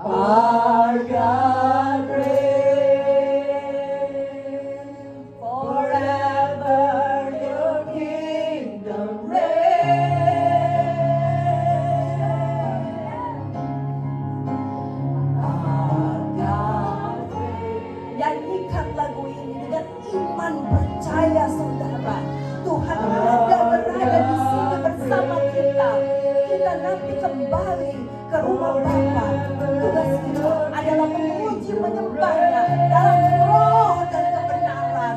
Our God reigns, forever your kingdom reigns. Our God reigns. Nyanyikan lagu ini dengan iman percaya saudara. Tuhan berada di sini bersama kita. Kita nanti kembali ke rumah Bapa. Tugas kita adalah memuji menyembahnya dalam roh dan kebenaran.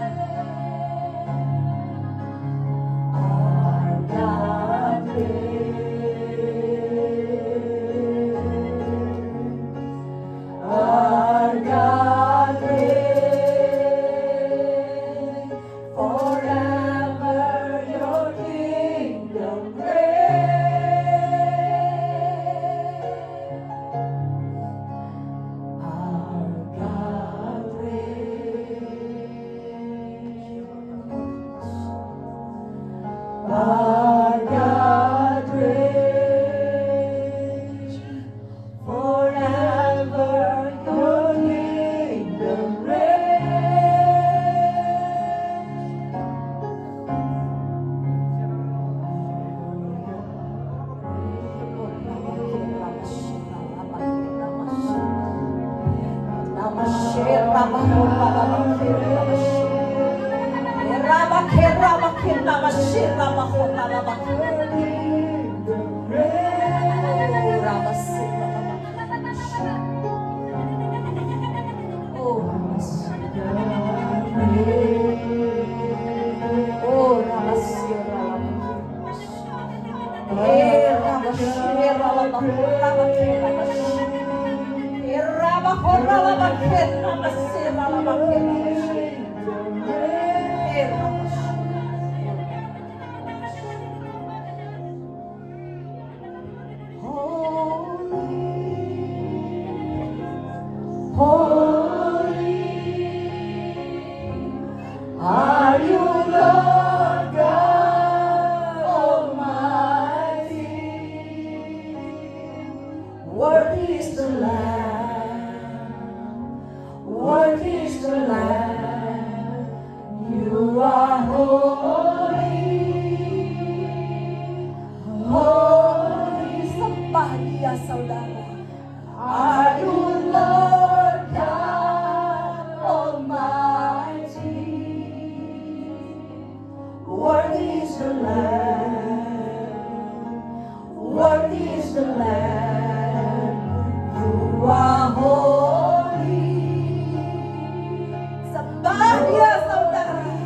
Our God reigns. Our God reigns. Forever your kingdom reigns. Our God reigns. Our God reigns. Forever your kingdom are you, Lord God Almighty? Worthy is the Lamb, worthy is the Lamb. You are holy, holy. Sembah Dia, saudara. Are you Lord God Almighty? Worthy is the Lamb, worthy is the Lamb. You are holy. Sembah Dia, saudari.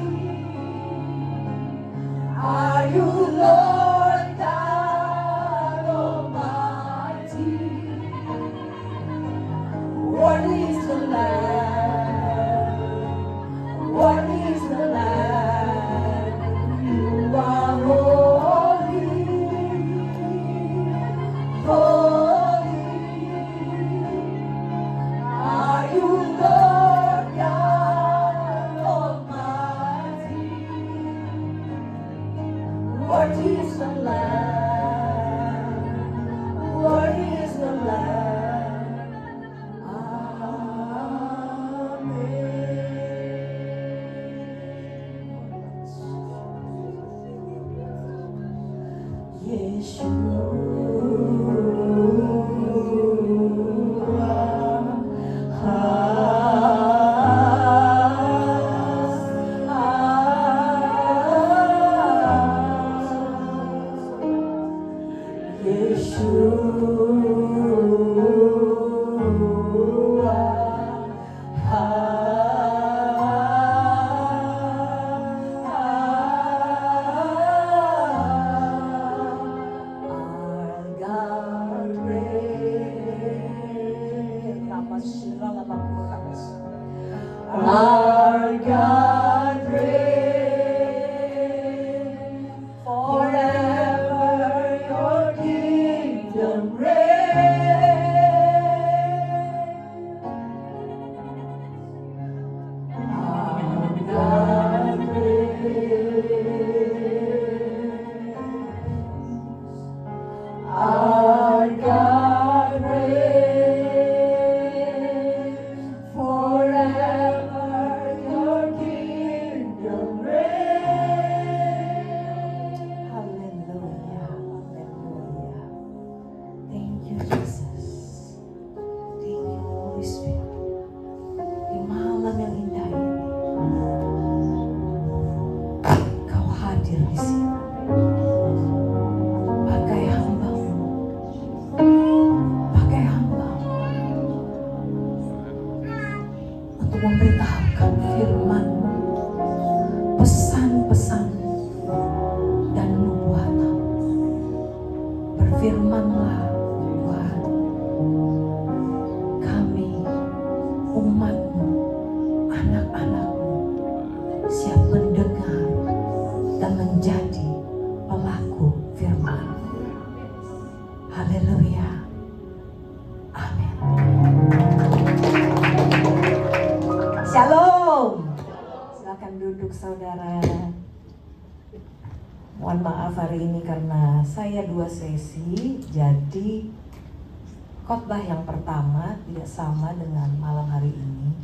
Are you Lord God Almighty? Worthy is the Lamb, worthy is the Lamb. You are holy, holy. Are you Lord God Almighty? Worthy is the Lamb, worthy is the Lamb. Berfirmanlah Tuhan, kami umat-Mu, anak-anak-Mu, siap mendengar dan menjadi pelaku firman. Haleluya. Amin. Shalom. Silakan duduk saudara. Mohon maaf hari ini karena saya 2 sesi, jadi khotbah yang pertama tidak sama dengan malam hari ini.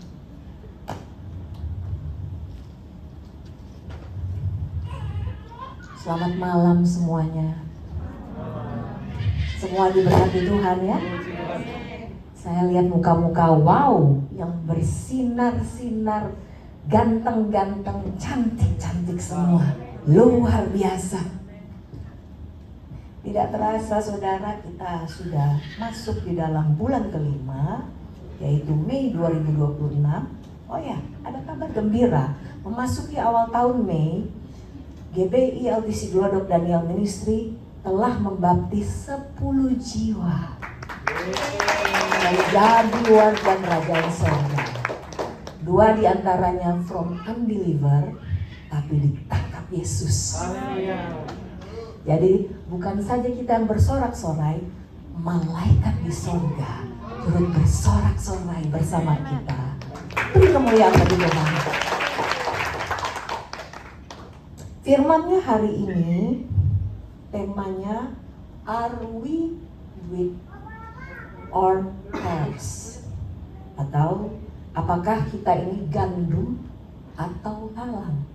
Selamat malam semuanya. Semua diberkati Tuhan ya. Saya lihat muka-muka wow yang bersinar-sinar, ganteng-ganteng, cantik-cantik semua. Luar biasa. Tidak terasa saudara, kita sudah masuk di dalam bulan kelima, yaitu Mei 2026. Oh ya, ada kabar gembira. Memasuki awal tahun Mei, GBI LTC Glodok Daniel Ministry telah membaptis 10 jiwa menjadi warga kerajaan surga. 2 diantaranya from unbeliever, tapi ditangkap Yesus. Jadi bukan saja kita yang bersorak-sorai, malaikat di surga turut bersorak-sorai bersama kita. Beri kemuliaan bagi Tuhan. Firman-Nya hari ini temanya Are we wheat or tares? Atau apakah kita ini gandum atau lalang?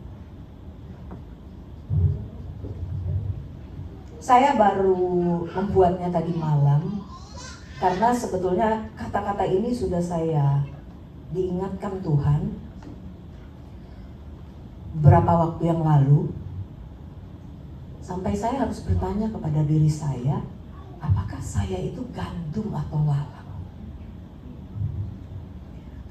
Saya baru membuatnya tadi malam karena sebetulnya kata-kata ini sudah saya diingatkan Tuhan beberapa waktu yang lalu. Sampai saya harus bertanya kepada diri saya, apakah saya itu gandum atau lalang?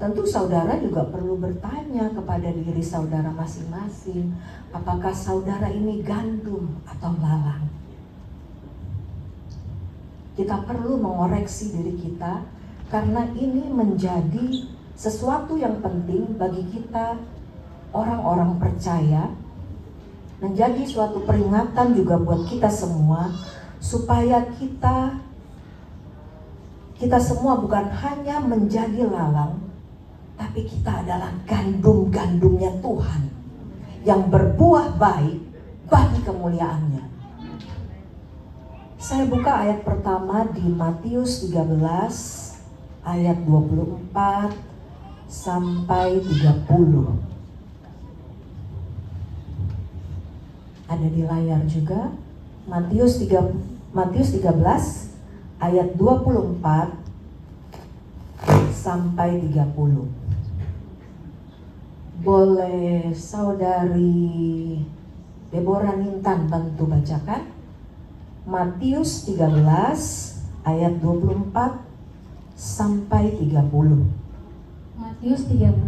Tentu saudara juga perlu bertanya kepada diri saudara masing-masing, apakah saudara ini gandum atau lalang? Kita perlu mengoreksi diri kita karena ini menjadi sesuatu yang penting bagi kita orang-orang percaya, menjadi suatu peringatan juga buat kita semua supaya kita semua bukan hanya menjadi lalang, tapi kita adalah gandum-gandumnya Tuhan yang berbuah baik bagi kemuliaan-Nya. Saya buka ayat pertama di Matius 13 ayat 24 sampai 30. Ada di layar juga. Matius 13 ayat 24 sampai 30. Boleh saudari Deborah Nintan bantu bacakan? Matius 13 ayat 24 sampai 30. Matius 13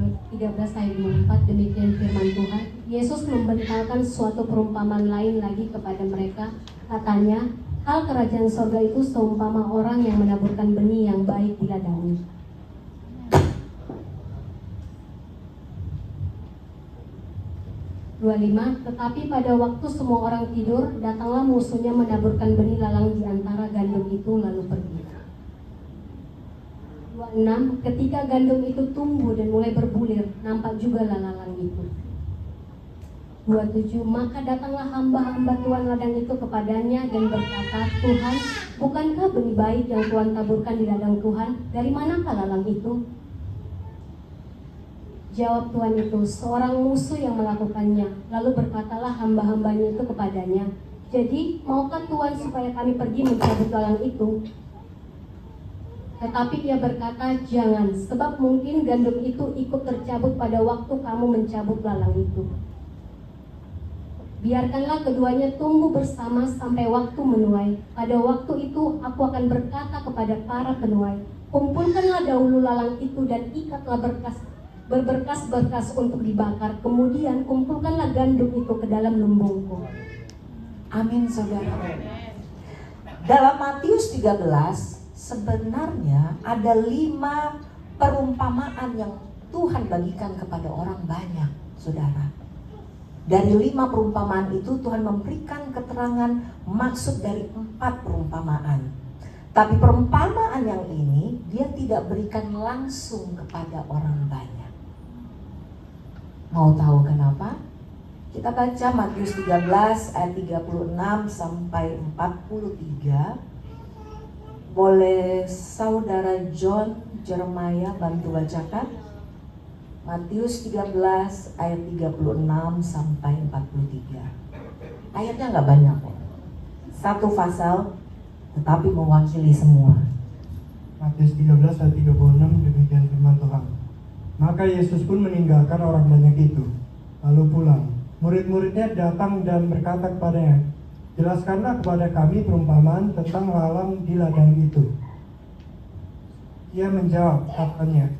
ayat 24, demikian firman Tuhan. Yesus membentalkan suatu perumpamaan lain lagi kepada mereka. Katanya, hal kerajaan sorga itu seumpama orang yang menaburkan benih yang baik di ladangnya. 25, tetapi pada waktu semua orang tidur, datanglah musuhnya menaburkan benih lalang di antara gandum itu lalu pergi. 26, ketika gandum itu tumbuh dan mulai berbulir, nampak juga lalang itu. 27, maka datanglah hamba-hamba Tuhan ladang itu kepadanya dan berkata, Tuhan, bukankah benih baik yang Tuhan taburkan di ladang Tuhan? Dari manakah lalang itu? Jawab Tuhan itu, seorang musuh yang melakukannya. Lalu berkatalah hamba-hambanya itu kepadanya, jadi maukah Tuhan supaya kami pergi mencabut lalang itu? Tetapi ia berkata, jangan, sebab mungkin gandum itu ikut tercabut pada waktu kamu mencabut lalang itu. Biarkanlah keduanya tumbuh bersama sampai waktu menuai. Pada waktu itu aku akan berkata kepada para penuai, kumpulkanlah dahulu lalang itu dan ikatlah berberkas-berkas untuk dibakar. Kemudian kumpulkanlah gandum itu ke dalam lumbungku. Amin saudara. Dalam Matius 13 sebenarnya ada 5 perumpamaan yang Tuhan bagikan kepada orang banyak, saudara. Dari 5 perumpamaan itu Tuhan memberikan keterangan maksud dari 4 perumpamaan. Tapi perumpamaan yang ini dia tidak berikan langsung kepada orang banyak. Mau tahu kenapa? Kita baca Matius 13 ayat 36 sampai 43. Boleh saudara John Jeremiah bantu bacakan? Matius 13 ayat 36 sampai 43. Ayatnya nggak banyak kok. 1 pasal tetapi mewakili semua. Matius 13 ayat 36, demikian firman Tuhan. Maka Yesus pun meninggalkan orang banyak itu, lalu pulang. Murid-muridnya datang dan berkata kepadanya, jelaskanlah kepada kami perumpamaan tentang lalang di ladang itu. Ia menjawab, katanya,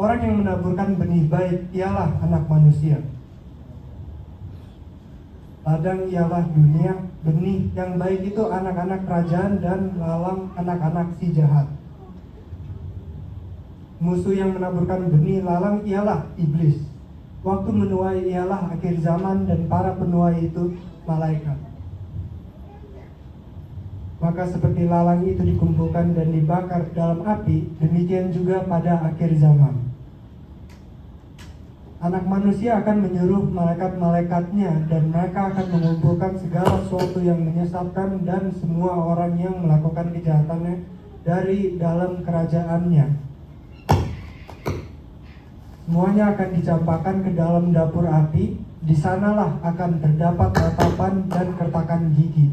orang yang menaburkan benih baik ialah anak manusia. Ladang ialah dunia, benih yang baik itu anak-anak kerajaan, dan lalang anak-anak si jahat. Musuh yang menaburkan benih lalang ialah iblis. Waktu menuai ialah akhir zaman, dan para penuai itu malaikat. Maka seperti lalang itu dikumpulkan dan dibakar dalam api, demikian juga pada akhir zaman. Anak manusia akan menyuruh malaikat-malaikatnya, dan mereka akan mengumpulkan segala sesuatu yang menyesatkan dan semua orang yang melakukan kejahatannya dari dalam kerajaannya. Semuanya akan dicampakkan ke dalam dapur api. Di sanalah akan terdapat ratapan dan kertakan gigi.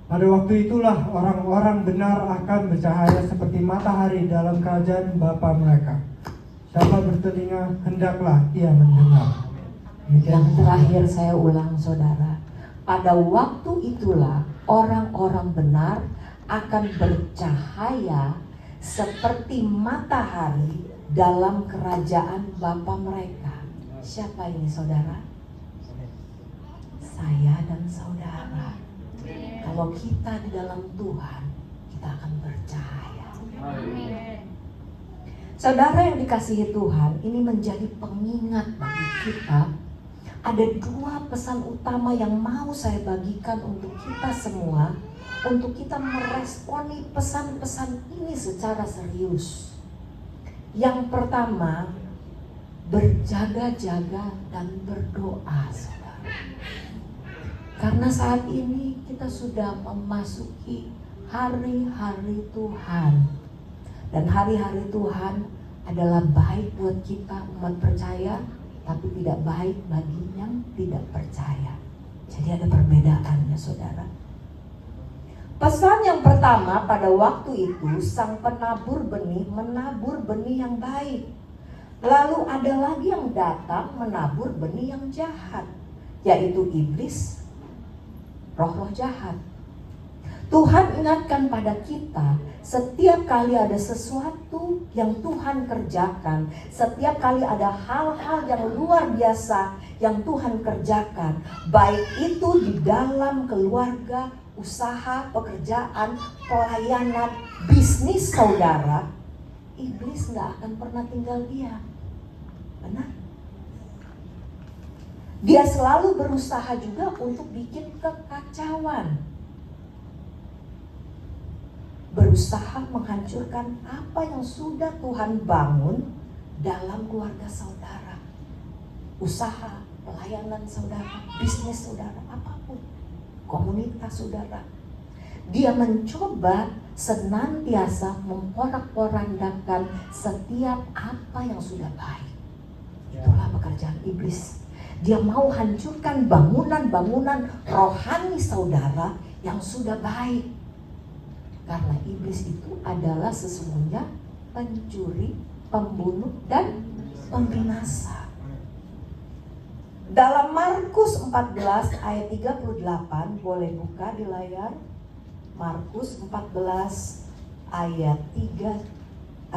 Pada waktu itulah orang-orang benar akan bercahaya seperti matahari dalam kerajaan Bapa mereka. Siapa bertelinga, hendaklah ia mendengar. Yang terakhir saya ulang, saudara. Pada waktu itulah orang-orang benar akan bercahaya seperti matahari dalam kerajaan Bapa mereka. Siapa ini, saudara? Saya dan saudara. Kalau kita di dalam Tuhan, kita akan bercahaya. Saudara yang dikasihi Tuhan, ini menjadi pengingat bagi kita. Ada 2 pesan utama yang mau saya bagikan untuk kita semua, untuk kita meresponi pesan-pesan ini secara serius. Yang pertama, berjaga-jaga dan berdoa, saudara. Karena saat ini kita sudah memasuki hari-hari Tuhan. Dan hari-hari Tuhan adalah baik buat kita umat percaya, tapi tidak baik bagi yang tidak percaya. Jadi ada perbedaannya, saudara. Pesan yang pertama, pada waktu itu sang penabur benih menabur benih yang baik. Lalu ada lagi yang datang menabur benih yang jahat, yaitu iblis, roh-roh jahat. Tuhan ingatkan pada kita, setiap kali ada sesuatu yang Tuhan kerjakan, setiap kali ada hal-hal yang luar biasa yang Tuhan kerjakan, baik itu di dalam keluarga, usaha, pekerjaan, pelayanan, bisnis, saudara, iblis gak akan pernah tinggal diam. Benar? Dia selalu berusaha juga untuk bikin kekacauan, berusaha menghancurkan apa yang sudah Tuhan bangun dalam keluarga saudara, usaha, pelayanan saudara, bisnis saudara, apapun, komunitas saudara. Dia mencoba senantiasa memporak-porandakan setiap apa yang sudah baik. Itulah pekerjaan iblis. Dia mau hancurkan bangunan-bangunan rohani saudara yang sudah baik. Karena iblis itu adalah sesungguhnya pencuri, pembunuh, dan pembinasa. Dalam Markus 14 ayat 38, boleh buka di layar. Markus 14 ayat 38.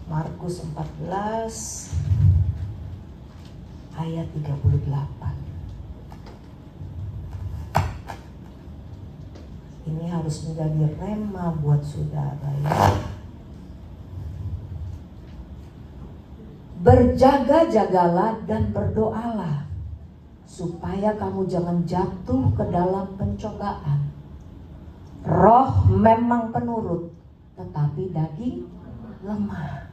Markus 14 ayat 38. Ini harus menjadi rema buat saudara ya. Berjaga-jagalah dan berdoalah supaya kamu jangan jatuh ke dalam pencobaan. Roh memang penurut, tetapi daging lemah.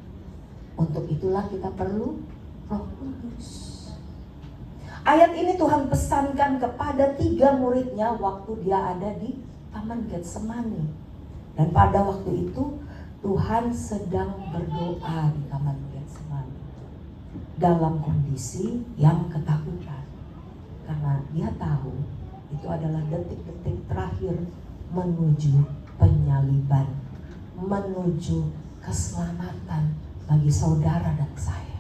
Untuk itulah kita perlu Roh Kudus. Ayat ini Tuhan pesankan kepada 3 muridnya waktu dia ada di Taman Getsemani. Dan pada waktu itu Tuhan sedang berdoa di Taman Getsemani dalam kondisi yang ketakutan. Karena dia tahu itu adalah detik-detik terakhir menuju penyaliban, menuju keselamatan bagi saudara dan saya.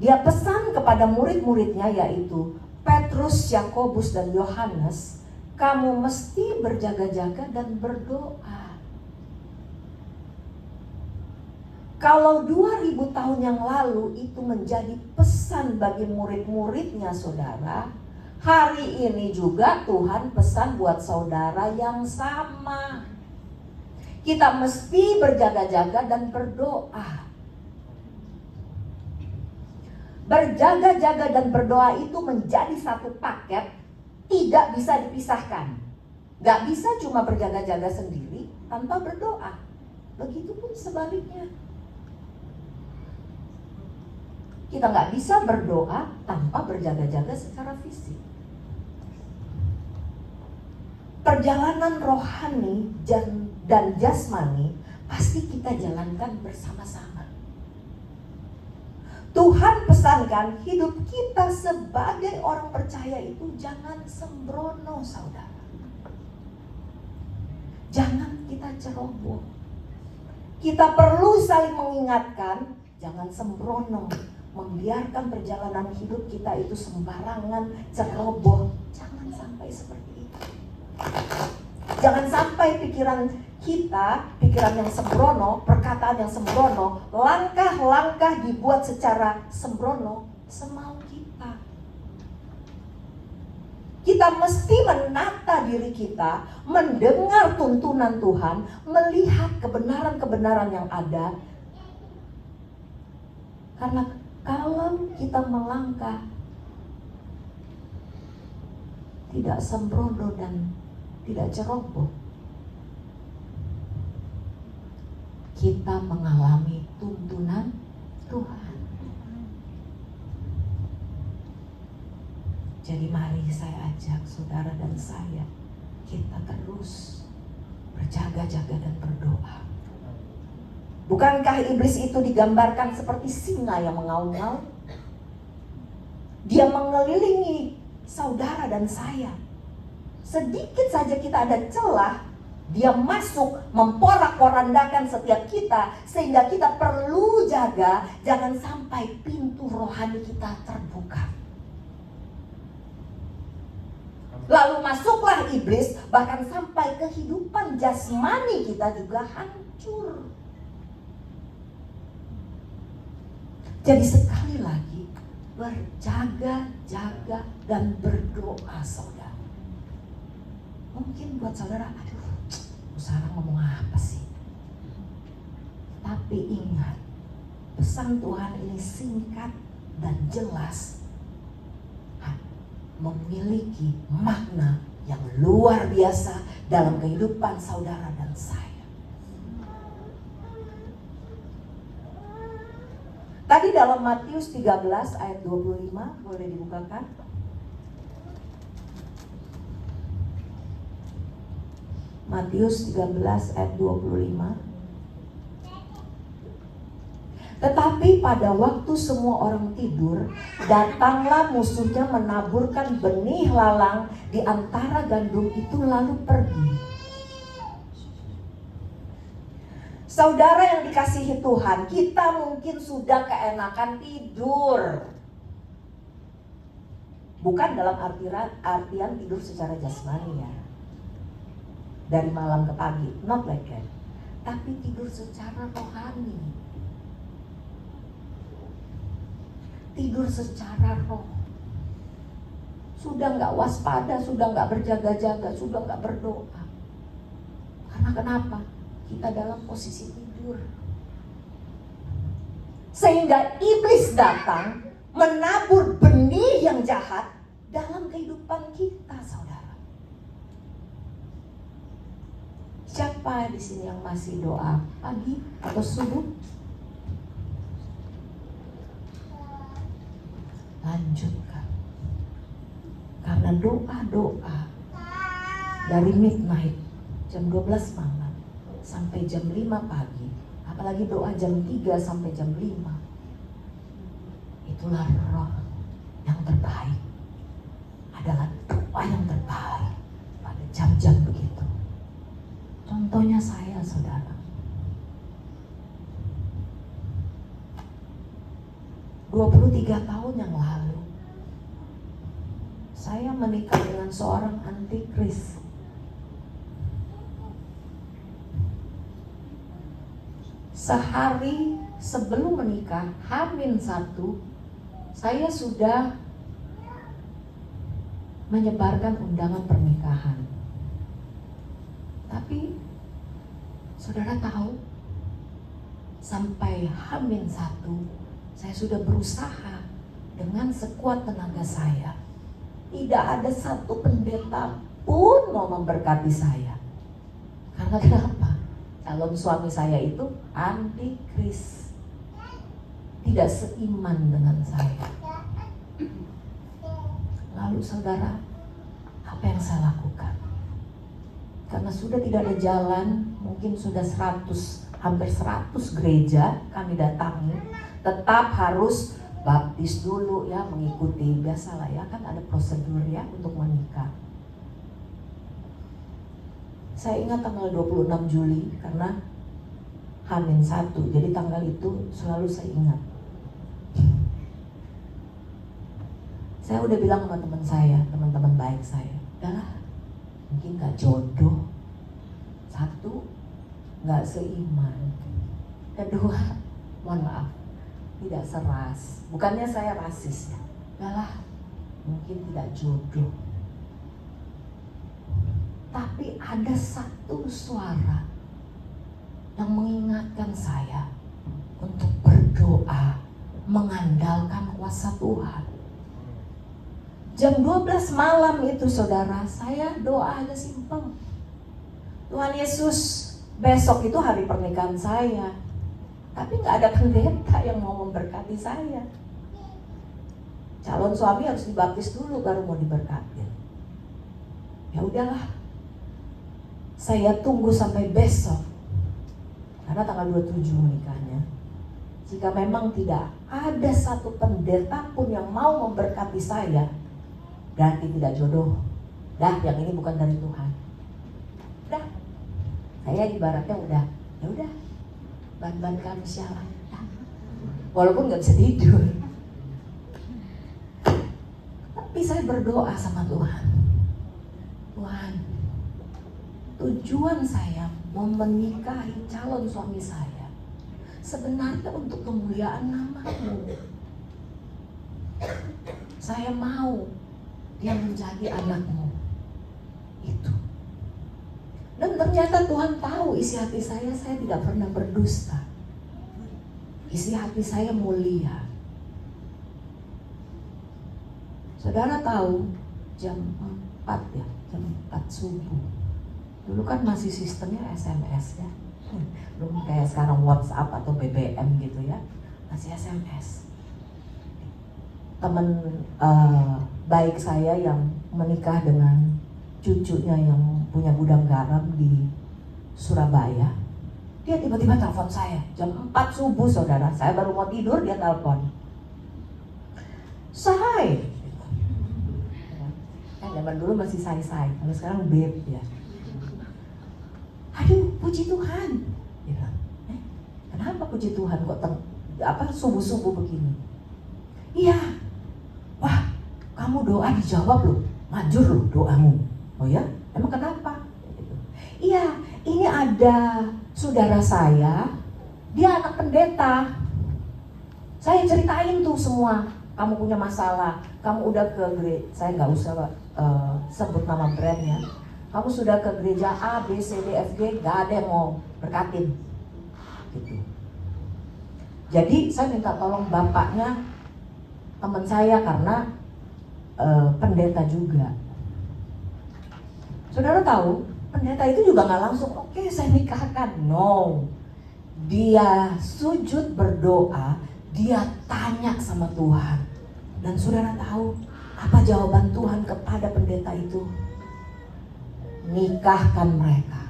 Dia pesan kepada murid-muridnya yaitu Petrus, Yakobus, dan Yohanes, kamu mesti berjaga-jaga dan berdoa. Kalau 2000 tahun yang lalu itu menjadi pesan bagi murid-muridnya saudara, hari ini juga Tuhan pesan buat saudara yang sama. Kita mesti berjaga-jaga dan berdoa. Berjaga-jaga dan berdoa itu menjadi satu paket, tidak bisa dipisahkan. Gak bisa cuma berjaga-jaga sendiri tanpa berdoa. Begitupun sebaliknya. Kita gak bisa berdoa tanpa berjaga-jaga secara fisik. Perjalanan rohani dan jasmani pasti kita jalankan bersama-sama. Tuhan pesankan hidup kita sebagai orang percaya itu jangan sembrono saudara. Jangan kita ceroboh. Kita perlu saling mengingatkan, jangan sembrono. Membiarkan perjalanan hidup kita itu sembarangan, ceroboh. Jangan sampai seperti itu. Jangan sampai pikiran kita, pikiran yang sembrono, perkataan yang sembrono, langkah-langkah dibuat secara sembrono, semau kita. Kita mesti menata diri kita, mendengar tuntunan Tuhan, melihat kebenaran-kebenaran yang ada. Karena kalau kita melangkah tidak sembrono dan tidak ceroboh, kita mengalami tuntunan Tuhan. Jadi mari saya ajak saudara dan saya, kita terus berjaga-jaga dan berdoa. Bukankah iblis itu digambarkan seperti singa yang mengaum-ngaum? Dia mengelilingi saudara dan saya. Sedikit saja kita ada celah, dia masuk memporak-porandakan setiap kita, sehingga kita perlu jaga jangan sampai pintu rohani kita terbuka. Lalu masuklah iblis, bahkan sampai kehidupan jasmani kita juga hancur. Jadi sekali lagi, berjaga-jaga dan berdoa saudara. Mungkin buat saudara, aduh, Sarah ngomong apa sih? Tapi ingat, pesan Tuhan ini singkat dan jelas, memiliki makna yang luar biasa dalam kehidupan saudara dan saya. Tadi dalam Matius 13 ayat 25, boleh dibukakan? Matius 13 ayat 25. Tetapi pada waktu semua orang tidur, datanglah musuhnya menaburkan benih lalang di antara gandum itu lalu pergi. Saudara yang dikasihi Tuhan, kita mungkin sudah keenakan tidur. Bukan dalam artian tidur secara jasmani ya, dari malam ke pagi, not like that. Tapi tidur secara rohani. Tidur secara roh. sudah nggak waspada, sudah nggak berjaga-jaga, sudah nggak berdoa. Karena kenapa? Kita dalam posisi tidur. Sehingga iblis datang menabur benih yang jahat dalam kehidupan kita, saudara. Siapa di sini yang masih doa pagi atau subuh? Lanjutkan. Karena doa-doa dari midnight jam 12 malam sampai jam 5 pagi, apalagi doa jam 3 sampai jam 5, itulah roh yang terbaik, adalah doa yang terbaik pada jam-jam begitu. Contohnya saya, saudara. 23 tahun yang lalu, saya menikah dengan seorang antikris. Sehari sebelum menikah, H-1, saya sudah menyebarkan undangan pernikahan. Tapi saudara tahu, sampai H-1 saya sudah berusaha dengan sekuat tenaga saya. Tidak ada satu pendeta pun mau memberkati saya. Karena kenapa? Calon suami saya itu antikris, tidak seiman dengan saya. Lalu saudara, apa yang saya lakukan? Karena sudah tidak ada jalan, mungkin sudah hampir 100 gereja kami datangi, tetap harus baptis dulu ya, mengikuti, biasalah ya, kan ada prosedur ya untuk menikah. Saya ingat tanggal 26 Juli karena H-1, jadi tanggal itu selalu saya ingat. Saya udah bilang sama teman saya, teman-teman baik saya, udahlah, mungkin gak jodoh. Satu, gak seiman. Kedua, mohon maaf, tidak seras. Bukannya saya rasis ya, udahlah, mungkin tidak jodoh. Tapi ada satu suara yang mengingatkan saya untuk berdoa, mengandalkan kuasa Tuhan. Jam 12 malam itu saudara, saya doa aja simpel. Tuhan Yesus, besok itu hari pernikahan saya. Tapi gak ada pendeta yang mau memberkati saya. Calon suami harus dibaptis dulu baru mau diberkati. Ya udahlah, saya tunggu sampai besok. Karena tanggal 27 menikahnya. Jika memang tidak ada satu pendeta pun yang mau memberkati saya, berarti tidak jodoh. Dah, yang ini bukan dari Tuhan. Dah, saya ibaratnya udah, ya udah, ban-ban kami sialan. Walaupun nggak bisa tidur, tapi saya berdoa sama Tuhan. Tuhan, tujuan saya mau menikahi calon suami saya sebenarnya untuk kemuliaan nama-Mu. Saya mau dia menjadi anak-Mu. Itu. Dan ternyata Tuhan tahu isi hati saya tidak pernah berdusta. Isi hati saya mulia. Saudara tahu jam 4 ya, jam 4 subuh. Dulu kan masih sistemnya SMS ya. Belum kayak sekarang WhatsApp atau BBM gitu ya. Masih SMS. Teman baik saya yang menikah dengan cucunya yang punya gudang garam di Surabaya, dia tiba-tiba telepon saya jam 4 subuh saudara. Saya baru mau tidur, dia telepon. Say, zaman dulu masih say, kalau sekarang babe ya. Aduh, puji Tuhan. Dia, kenapa puji Tuhan kok subuh-subuh begini? Iya. Wah, kamu doa dijawab loh, manjur loh doamu. Oh ya? Emang kenapa? Iya, ini ada saudara saya, dia anak pendeta. Saya ceritain tuh semua kamu punya masalah, kamu udah ke gereja, saya nggak usah sebut nama brandnya, kamu sudah ke gereja A, B, C, D, F, G, gak ada yang mau berkatin gitu. Jadi saya minta tolong bapaknya teman saya karena pendeta juga. Saudara tahu, pendeta itu juga nggak langsung oke, saya nikahkan. No, dia sujud berdoa, dia tanya sama Tuhan. Dan saudara tahu apa jawaban Tuhan kepada pendeta itu? Nikahkan mereka.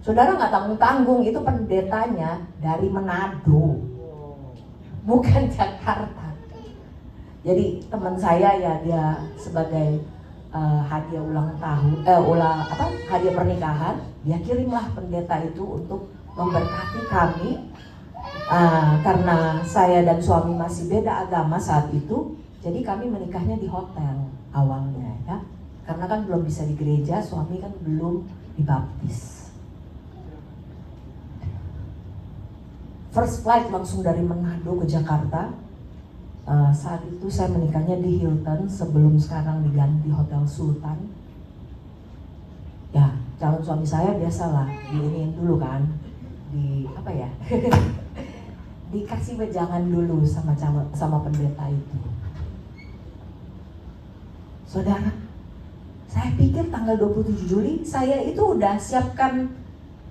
Saudara nggak tanggung-tanggung, itu pendetanya dari Manado, bukan Jakarta. Jadi teman saya ya, dia sebagai hadiah ulang tahun, hadiah pernikahan, dia kirimlah pendeta itu untuk memberkati kami. Karena saya dan suami masih beda agama saat itu, jadi kami menikahnya di hotel awalnya ya. Karena kan belum bisa di gereja, suami kan belum dibaptis. First flight langsung dari Manado ke Jakarta. Saat itu saya menikahnya di Hilton sebelum sekarang diganti Hotel Sultan. Ya, calon suami saya biasalah diiniin dulu kan, di apa ya? Dikasih wejangan dulu sama pendeta itu. Saudara, saya pikir tanggal 27 Juli saya itu udah siapkan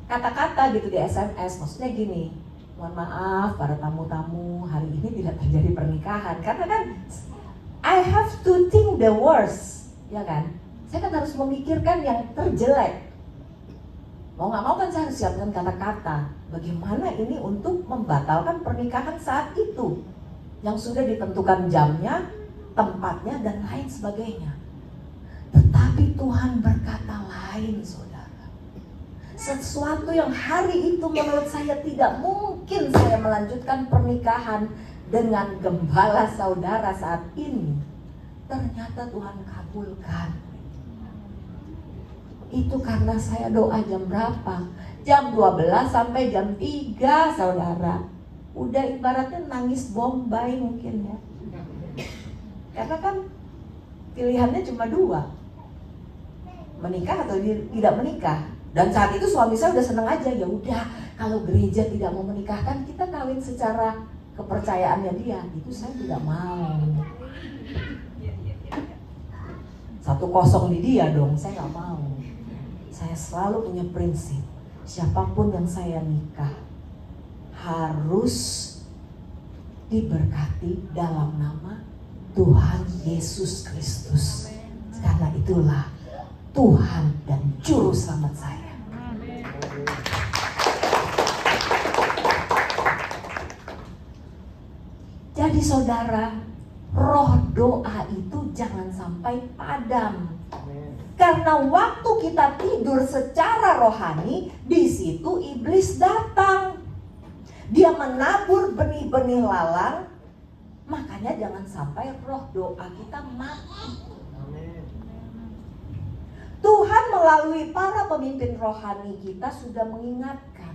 kata-kata gitu di SMS. Maksudnya gini, mohon maaf para tamu-tamu, hari ini tidak terjadi pernikahan. Karena kan I have to think the worst, ya kan? Saya kan harus memikirkan yang terjelek. Mau gak mau kan saya harus siapkan kata-kata bagaimana ini untuk membatalkan pernikahan saat itu, yang sudah ditentukan jamnya, tempatnya, dan lain sebagainya. Tetapi Tuhan berkata lain, saudara. Sesuatu yang hari itu menurut saya tidak mungkin saya melanjutkan pernikahan dengan gembala saudara saat ini, ternyata Tuhan kabulkan. Itu karena saya doa jam berapa? Jam 12 sampai jam 3, saudara. Udah ibaratnya nangis bombay mungkin ya. Karena kan pilihannya cuma 2, menikah atau tidak menikah. Dan saat itu suami saya udah seneng aja, ya udah kalau gereja tidak mau menikahkan, kita kawin secara kepercayaannya dia. Itu saya tidak mau. 1-0 di dia dong, saya nggak mau. Saya selalu punya prinsip, siapapun yang saya nikah harus diberkati dalam nama Tuhan Yesus Kristus. Karena itulah Tuhan dan Juru Selamat saya. Jadi saudara, roh doa itu jangan sampai padam. Karena waktu kita tidur secara rohani, di situ iblis datang. Dia menabur benih-benih lalang. Makanya jangan sampai roh doa kita mati. Tuhan melalui para pemimpin rohani kita sudah mengingatkan,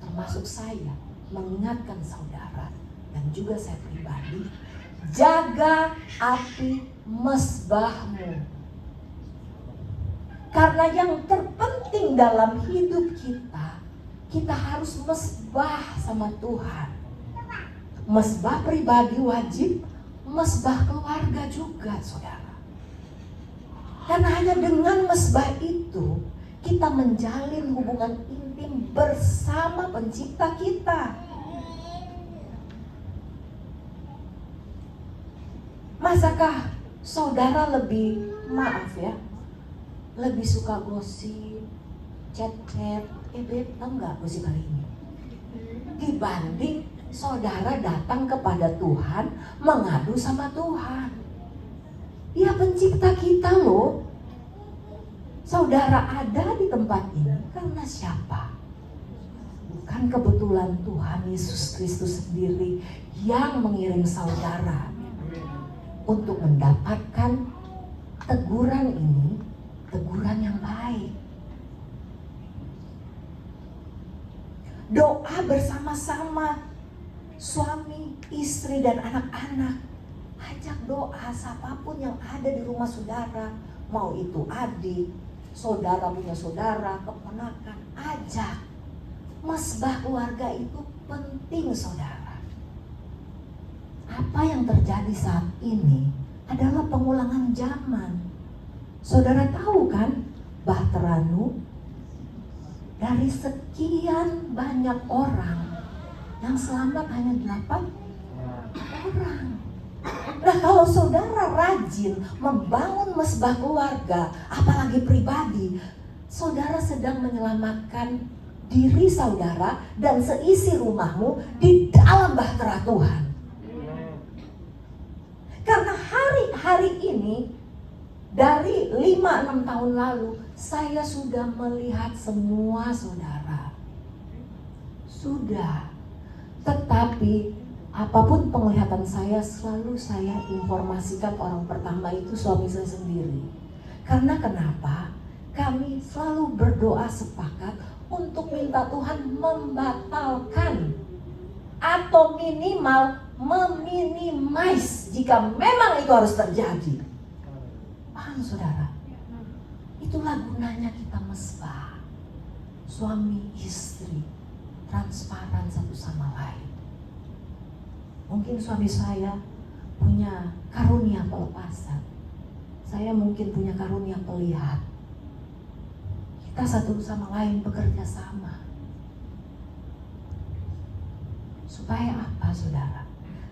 termasuk saya, mengingatkan saudara dan juga saya pribadi, jaga api mesbahmu. Karena yang terpenting dalam hidup kita, kita harus mesbah sama Tuhan. Mesbah pribadi wajib, mesbah keluarga juga, saudara. Karena hanya dengan mesbah itu, kita menjalin hubungan intim bersama pencipta kita. Masakah saudara lebih, maaf ya, lebih suka gosip, chat-chat, beb, tau gak gosip hari ini? Dibanding saudara datang kepada Tuhan, mengadu sama Tuhan. Dia pencipta kita loh. Saudara ada di tempat ini karena siapa? Bukan kebetulan Tuhan Yesus Kristus sendiri yang mengirim saudara untuk mendapatkan teguran ini, teguran yang baik. Doa bersama-sama. suami, istri, dan anak-anak. Ajak doa siapapun yang ada di rumah saudara. Mau itu adik, saudara punya saudara, keponakan. Ajak. Mesbah keluarga itu penting, saudara. Apa yang terjadi saat ini adalah pengulangan zaman. Saudara tahu kan, Bahteranu, dari sekian banyak orang yang selamat hanya 8 orang. Nah, kalau saudara rajin membangun mesbah keluarga, apalagi pribadi, saudara sedang menyelamatkan diri saudara dan seisi rumahmu di dalam bahtera Tuhan. Karena hari-hari ini, dari 5-6 tahun lalu, saya sudah melihat semua saudara. Sudah. Tetapi apapun penglihatan saya, selalu saya informasikan orang pertama itu suami saya sendiri. Karena kenapa? Kami selalu berdoa sepakat untuk minta Tuhan membatalkan atau minimal meminimais jika memang itu harus terjadi. Paham saudara? Itulah gunanya kita mesbah. Suami istri transparan satu sama lain. Mungkin suami saya punya karunia pelepasan, saya mungkin punya karunia pelihat. Kita satu sama lain bekerja sama. Supaya apa saudara?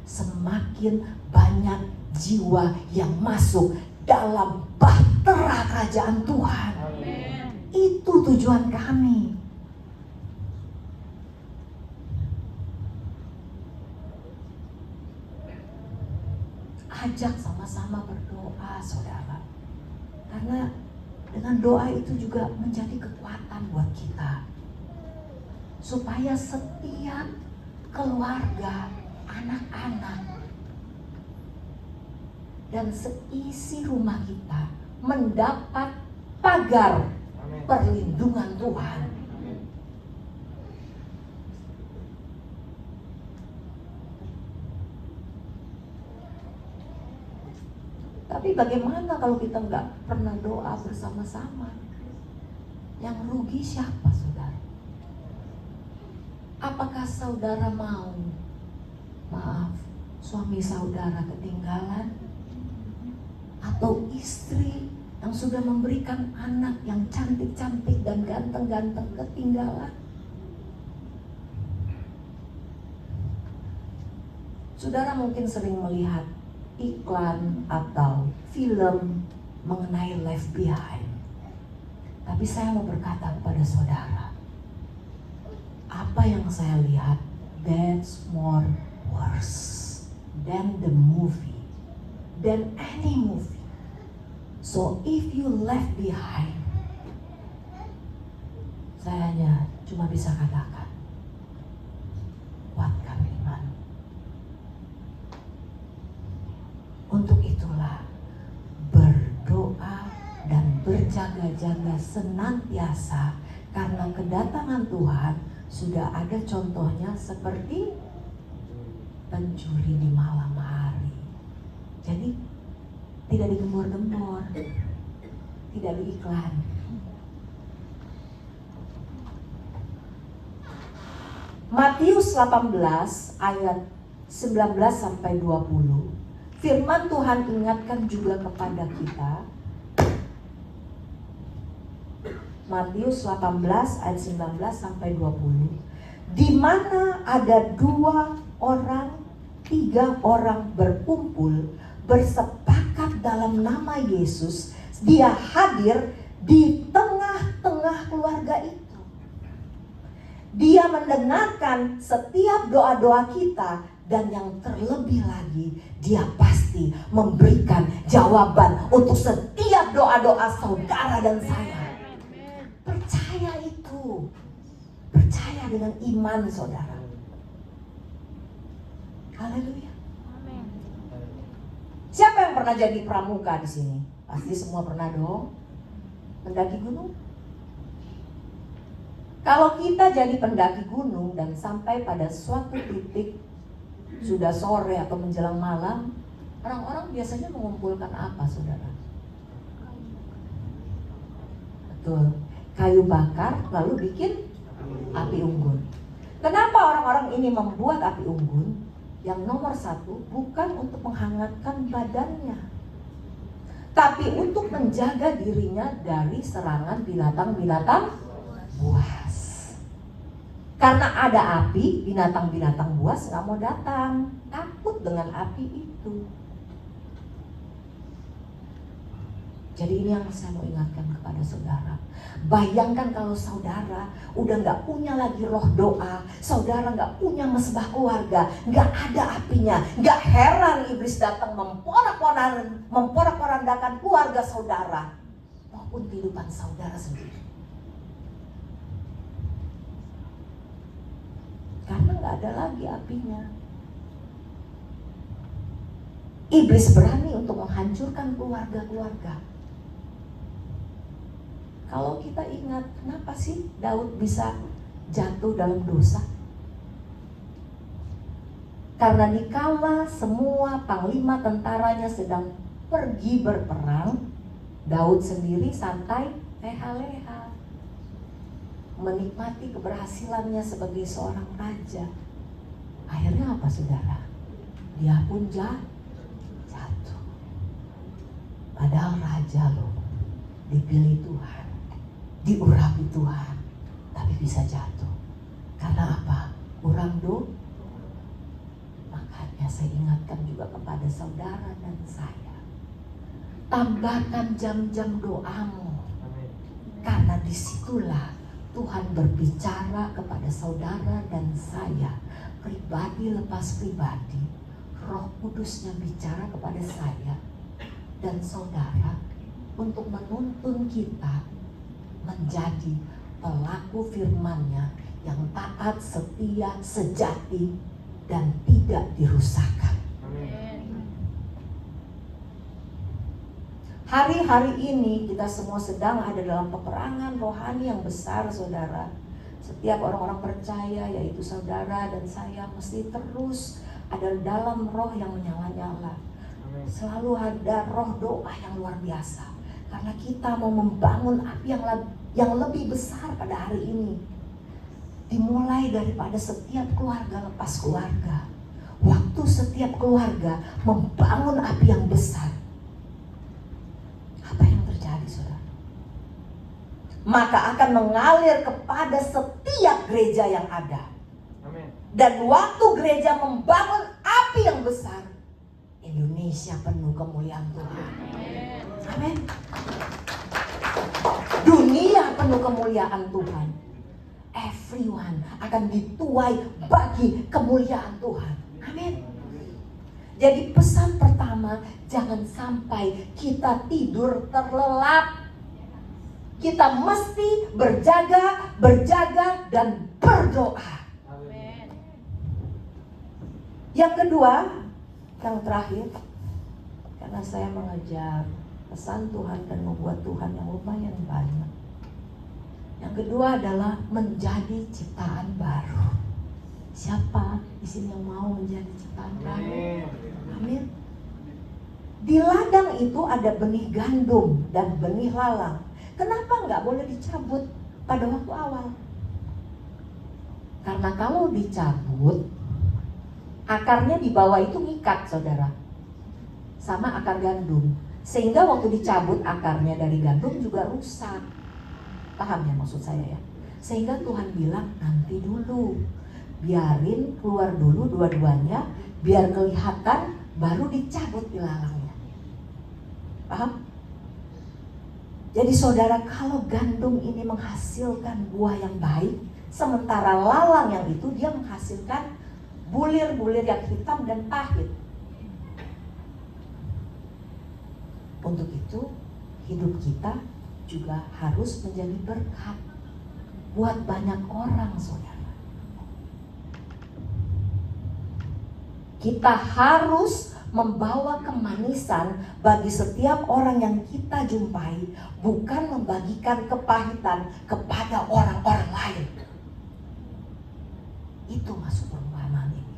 Semakin banyak jiwa yang masuk dalam bahtera kerajaan Tuhan. Amen. Itu tujuan kami. Ajak sama-sama berdoa saudara. Karena dengan doa itu juga menjadi kekuatan buat kita. Supaya setiap keluarga, anak-anak, dan seisi rumah kita mendapat pagar perlindungan Tuhan. Tapi bagaimana kalau kita nggak pernah doa bersama-sama? Yang rugi siapa saudara? Apakah saudara mau, maaf, suami saudara ketinggalan? Atau istri yang sudah memberikan anak yang cantik-cantik dan ganteng-ganteng ketinggalan? Saudara mungkin sering melihat iklan atau film mengenai Left Behind. Tapi saya mau berkata kepada saudara, apa yang saya lihat, that's more worse than the movie, than any movie. So if you left behind, saya hanya cuma bisa katakan, kuatkan iman. Untuk itulah berdoa dan berjaga-jaga senantiasa, karena kedatangan Tuhan sudah ada contohnya seperti pencuri di malam hari. Jadi tidak digembor-gembor, tidak diiklan. Matius 18 ayat 19 sampai 20. Firman Tuhan ingatkan juga kepada kita. Matius 18 ayat 19 sampai 20. Di mana ada 2 orang, 3 orang berkumpul, bersepakat dalam nama Yesus, Dia hadir di tengah-tengah keluarga itu. Dia mendengarkan setiap doa-doa kita, dan yang terlebih lagi, Dia pasti memberikan jawaban untuk setiap doa-doa saudara dan saya. Percaya itu. Percaya dengan iman saudara. Haleluya. Siapa yang pernah jadi pramuka di sini? Pasti semua pernah dong. Pendaki gunung. Kalau kita jadi pendaki gunung dan sampai pada suatu titik sudah sore atau menjelang malam, orang-orang biasanya mengumpulkan apa, saudara? Betul, kayu bakar lalu bikin api unggun. Kenapa orang-orang ini membuat api unggun? Yang nomor satu, bukan untuk menghangatkan badannya, tapi untuk menjaga dirinya dari serangan binatang-binatang buas. Karena ada api, binatang-binatang buas gak mau datang, takut dengan api itu. Jadi ini yang saya mau ingatkan kepada saudara. Bayangkan kalau saudara udah gak punya lagi roh doa, saudara gak punya mesbah keluarga, gak ada apinya. Gak heran iblis datang memporak-porandakan keluarga saudara maupun kehidupan saudara sendiri. Karena gak ada lagi apinya. Iblis berani untuk menghancurkan keluarga-keluarga. Kalau kita ingat, kenapa sih Daud bisa jatuh dalam dosa? Karena dikala semua panglima tentaranya sedang pergi berperang, Daud sendiri santai, leha-leha, menikmati keberhasilannya sebagai seorang raja. Akhirnya apa, saudara? Dia pun jatuh. Padahal raja loh, dipilih Tuhan, diurapi Tuhan, tapi bisa jatuh. Karena apa? Kurang doa. Makanya saya ingatkan juga kepada saudara dan saya, tambahkan jam-jam doamu. Karena disitulah Tuhan berbicara kepada saudara dan saya, pribadi lepas pribadi. Roh Kudusnya bicara kepada saya dan saudara untuk menuntun kita menjadi pelaku firman-Nya yang taat, setia, sejati, dan tidak dirusakkan. Hari-hari ini kita semua sedang ada dalam peperangan rohani yang besar, saudara. Setiap orang-orang percaya, yaitu saudara dan saya, mesti terus ada dalam roh yang menyala-nyala. Selalu ada roh doa yang luar biasa. Karena kita mau membangun api yang lebih besar pada hari ini. Dimulai daripada setiap keluarga lepas keluarga. Waktu setiap keluarga membangun api yang besar, apa yang terjadi, saudara? Maka akan mengalir kepada setiap gereja yang ada. Amen. Dan waktu gereja membangun api yang besar, Indonesia penuh kemuliaan Tuhan. Amin. Dunia penuh kemuliaan Tuhan. Everyone akan dituai bagi kemuliaan Tuhan. Amin. Jadi pesan pertama, jangan sampai kita tidur terlelap. Kita mesti berjaga dan berdoa. Amin. Yang kedua, yang terakhir, karena saya mengejar pesan Tuhan dan membuat Tuhan yang lumayan banyak. Yang kedua adalah menjadi ciptaan baru. Siapa di sini yang mau menjadi ciptaan baru? Amin. Di ladang itu ada benih gandum dan benih lalang. Kenapa nggak boleh dicabut pada waktu awal? Karena kalau dicabut, akarnya di bawah itu ngikat, saudara, sama akar gandum. Sehingga waktu dicabut akarnya dari gandum juga rusak. Paham ya maksud saya ya? Sehingga Tuhan bilang nanti dulu, biarin keluar dulu dua-duanya, biar kelihatan, baru dicabut ilalangnya. Paham? Jadi saudara, kalau gandum ini menghasilkan buah yang baik, sementara lalang yang itu dia menghasilkan bulir-bulir yang hitam dan pahit. Untuk itu, hidup kita juga harus menjadi berkat buat banyak orang, saudara. Kita harus membawa kemanisan bagi setiap orang yang kita jumpai, bukan membagikan kepahitan kepada orang-orang lain. Itu masuk perumpamaan ini.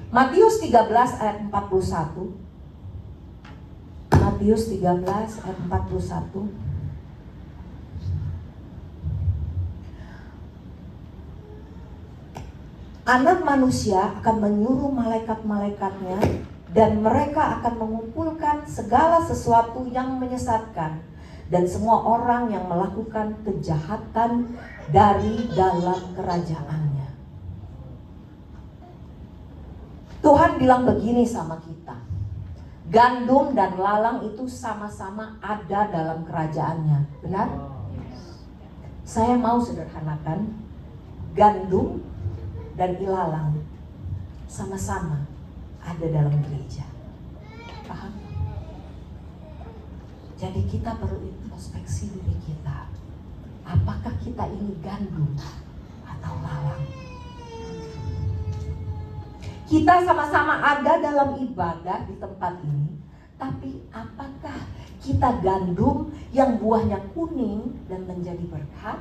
Matius 13 ayat 41. Matius 13 ayat 41. Anak manusia akan menyuruh malaikat-malaikatnya dan mereka akan mengumpulkan segala sesuatu yang menyesatkan dan semua orang yang melakukan kejahatan dari dalam kerajaannya. Tuhan bilang begini sama kita. Gandum dan lalang itu sama-sama ada dalam kerajaannya. Benar? Saya mau sederhanakan. Gandum dan ilalang sama-sama ada dalam gereja. Paham? Jadi kita perlu introspeksi diri kita. Apakah kita ini gandum atau lalang? Kita sama-sama ada dalam ibadah di tempat ini, tapi apakah kita gandum yang buahnya kuning dan menjadi berkat?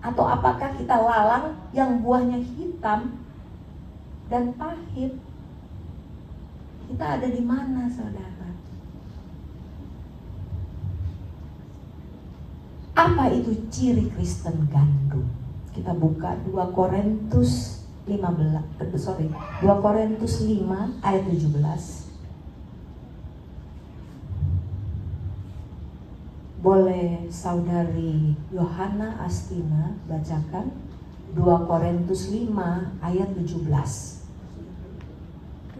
Atau apakah kita lalang yang buahnya hitam dan pahit? Kita ada di mana, saudara? Apa itu ciri Kristen gandum? Kita buka 2 Korintus 5 ayat 17. Boleh saudari Yohana Astina bacakan 2 Korintus 5 ayat 17.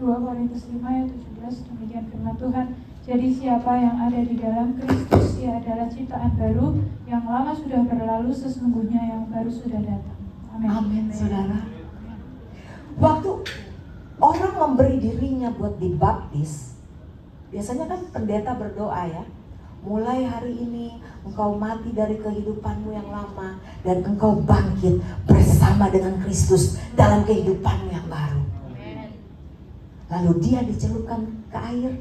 2 Korintus 5 ayat 17, demikian firman Tuhan. Jadi siapa yang ada di dalam Kristus, ia adalah ciptaan baru, yang lama sudah berlalu, sesungguhnya yang baru sudah datang. Amin. Amin, saudara. Waktu orang memberi dirinya buat dibaptis, biasanya kan pendeta berdoa ya. Mulai hari ini engkau mati dari kehidupanmu yang lama dan engkau bangkit bersama dengan Kristus dalam kehidupanmu yang baru. Lalu dia dicelupkan ke air,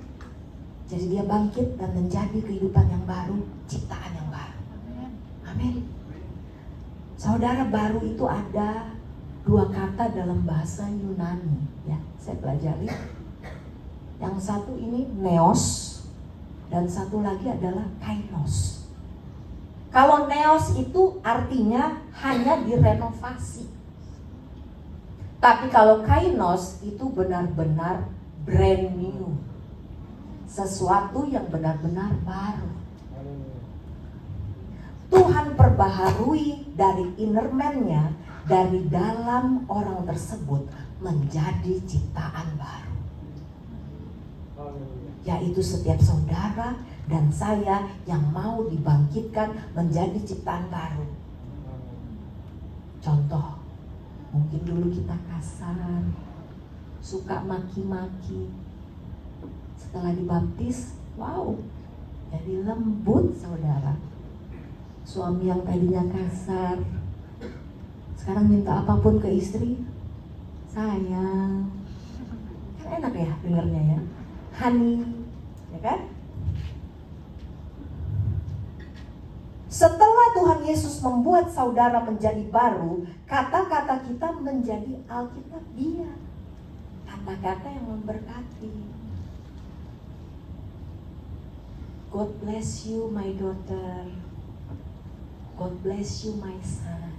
jadi dia bangkit dan menjadi kehidupan yang baru, ciptaan yang baru. Amin. Saudara, baru itu ada 2 kata dalam bahasa Yunani ya, saya pelajari. Yang satu ini neos dan satu lagi adalah kainos. Kalau neos itu artinya hanya direnovasi. Tapi kalau kainos itu benar-benar brand new. Sesuatu yang benar-benar baru. Tuhan perbaharui dari inner man-nya, dari dalam orang tersebut menjadi ciptaan baru. Yaitu setiap saudara dan saya yang mau dibangkitkan menjadi ciptaan baru. Contoh, mungkin dulu kita kasar, suka maki-maki. Setelah dibaptis, wow, jadi lembut, saudara. Suami yang tadinya kasar, sekarang minta apapun ke istri, sayang. Kan enak ya dengarnya ya, honey, ya kan? Setelah Tuhan Yesus membuat saudara menjadi baru, kata-kata kita menjadi Alkitabiah. Kata-kata yang memberkati. God bless you my daughter. God bless you my son.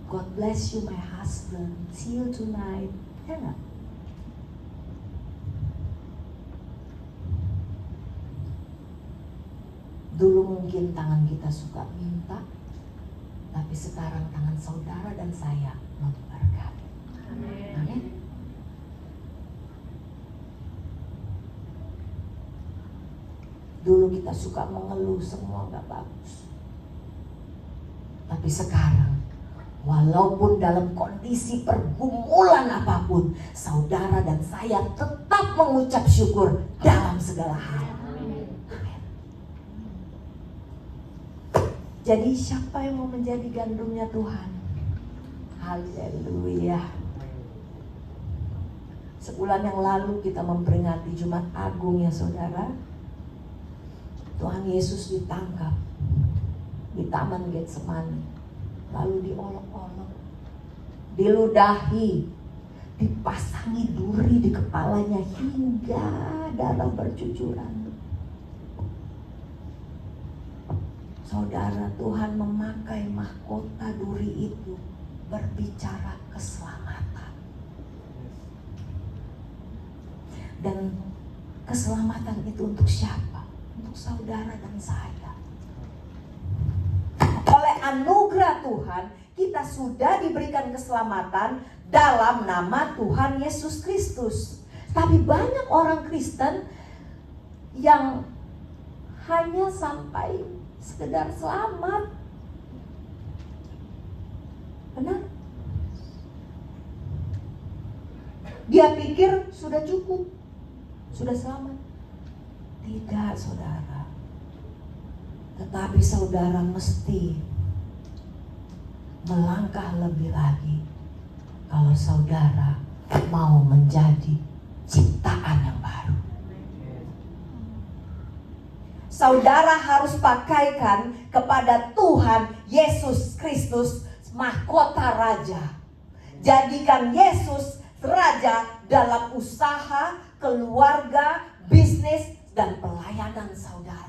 God bless you my husband. See you tonight. Ya gak? Dulu mungkin tangan kita suka minta, tapi sekarang tangan saudara dan saya memberkati. Amin. Dulu kita suka mengeluh, semua gak bagus. Tapi sekarang, walaupun dalam kondisi pergumulan apapun, saudara dan saya tetap mengucap syukur dalam segala hal. Jadi siapa yang mau menjadi gandumnya Tuhan? Haleluya. Sebulan yang lalu kita memperingati Jumat Agung ya saudara. Tuhan Yesus ditangkap di Taman Getsemani, lalu diolok-olok, diludahi, dipasangi duri di kepalanya hingga darah bercucuran. Saudara, Tuhan memakai mahkota duri itu berbicara keselamatan. Dan keselamatan itu untuk siapa? Untuk saudara dan saya. Oleh anugerah Tuhan, kita sudah diberikan keselamatan dalam nama Tuhan Yesus Kristus. Tapi banyak orang Kristen yang hanya sampai sekedar selamat. Benar? Dia pikir sudah cukup, sudah selamat. Tidak, saudara. Tetapi saudara mesti melangkah lebih lagi kalau saudara mau menjadi ciptaan yang baru. Saudara harus pakaikan kepada Tuhan Yesus Kristus mahkota raja. Jadikan Yesus raja dalam usaha, keluarga, bisnis, dan pelayanan saudara.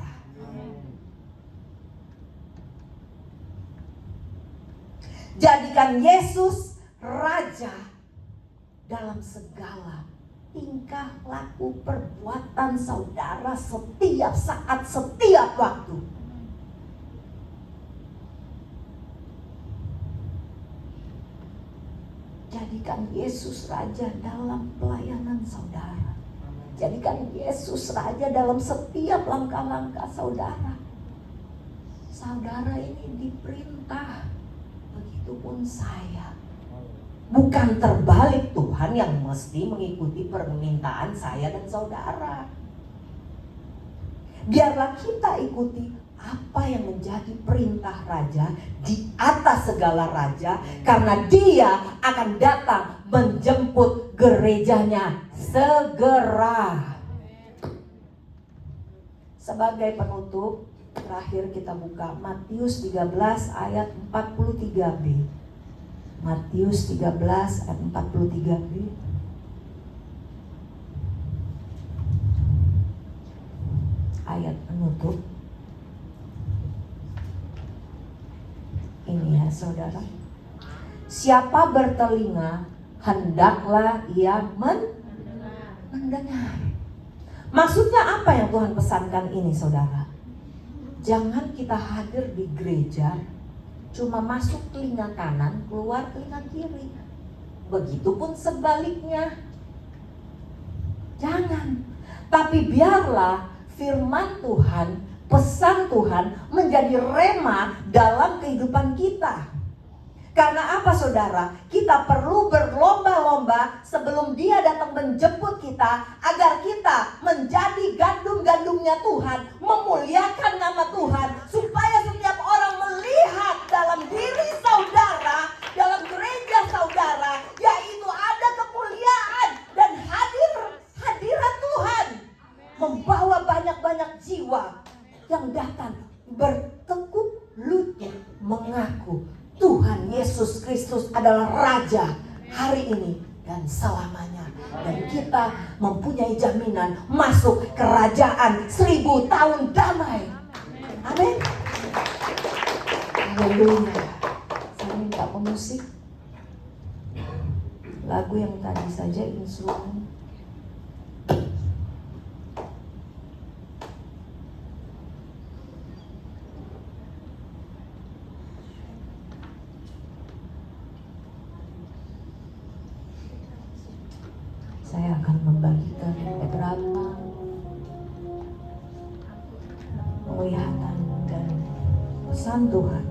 Jadikan Yesus raja dalam segala tingkah laku perbuatan saudara setiap saat, setiap waktu. Jadikan Yesus raja dalam pelayanan saudara. Jadikan Yesus raja dalam setiap langkah-langkah saudara. Saudara ini diperintah, begitupun saya. Bukan terbalik, Tuhan yang mesti mengikuti permintaan saya dan saudara. Biarlah kita ikuti apa yang menjadi perintah raja di atas segala raja, karena dia akan datang menjemput gerejanya segera. Sebagai penutup, terakhir kita buka Matius 13 ayat 43b. Matius 13 ayat 43b. Ayat penutup. Ini ya saudara. Siapa bertelinga, hendaklah ia mendengar. Maksudnya apa yang Tuhan pesankan ini saudara? Jangan kita hadir di gereja cuma masuk telinga kanan, keluar telinga kiri. Begitupun sebaliknya. Jangan. Tapi biarlah firman Tuhan, pesan Tuhan menjadi rema dalam kehidupan kita. Karena apa saudara? Kita perlu berlomba-lomba sebelum dia datang menjemput kita, agar kita menjadi gandum-gandumnya Tuhan, memuliakan nama Tuhan, supaya setiap orang melihat dalam diri saudara, dalam gereja saudara, yaitu ada kemuliaan dan hadirat Tuhan, membawa banyak-banyak jiwa yang datang bertekuk lutut mengaku Tuhan Yesus Kristus adalah Raja hari ini dan selamanya. Dan kita mempunyai jaminan masuk kerajaan 1000 tahun damai. Amin. Haleluya. Saya minta pemusik lagu yang tadi saja, instrumen. Saya akan membagikan beberapa penglihatan dan pesan Tuhan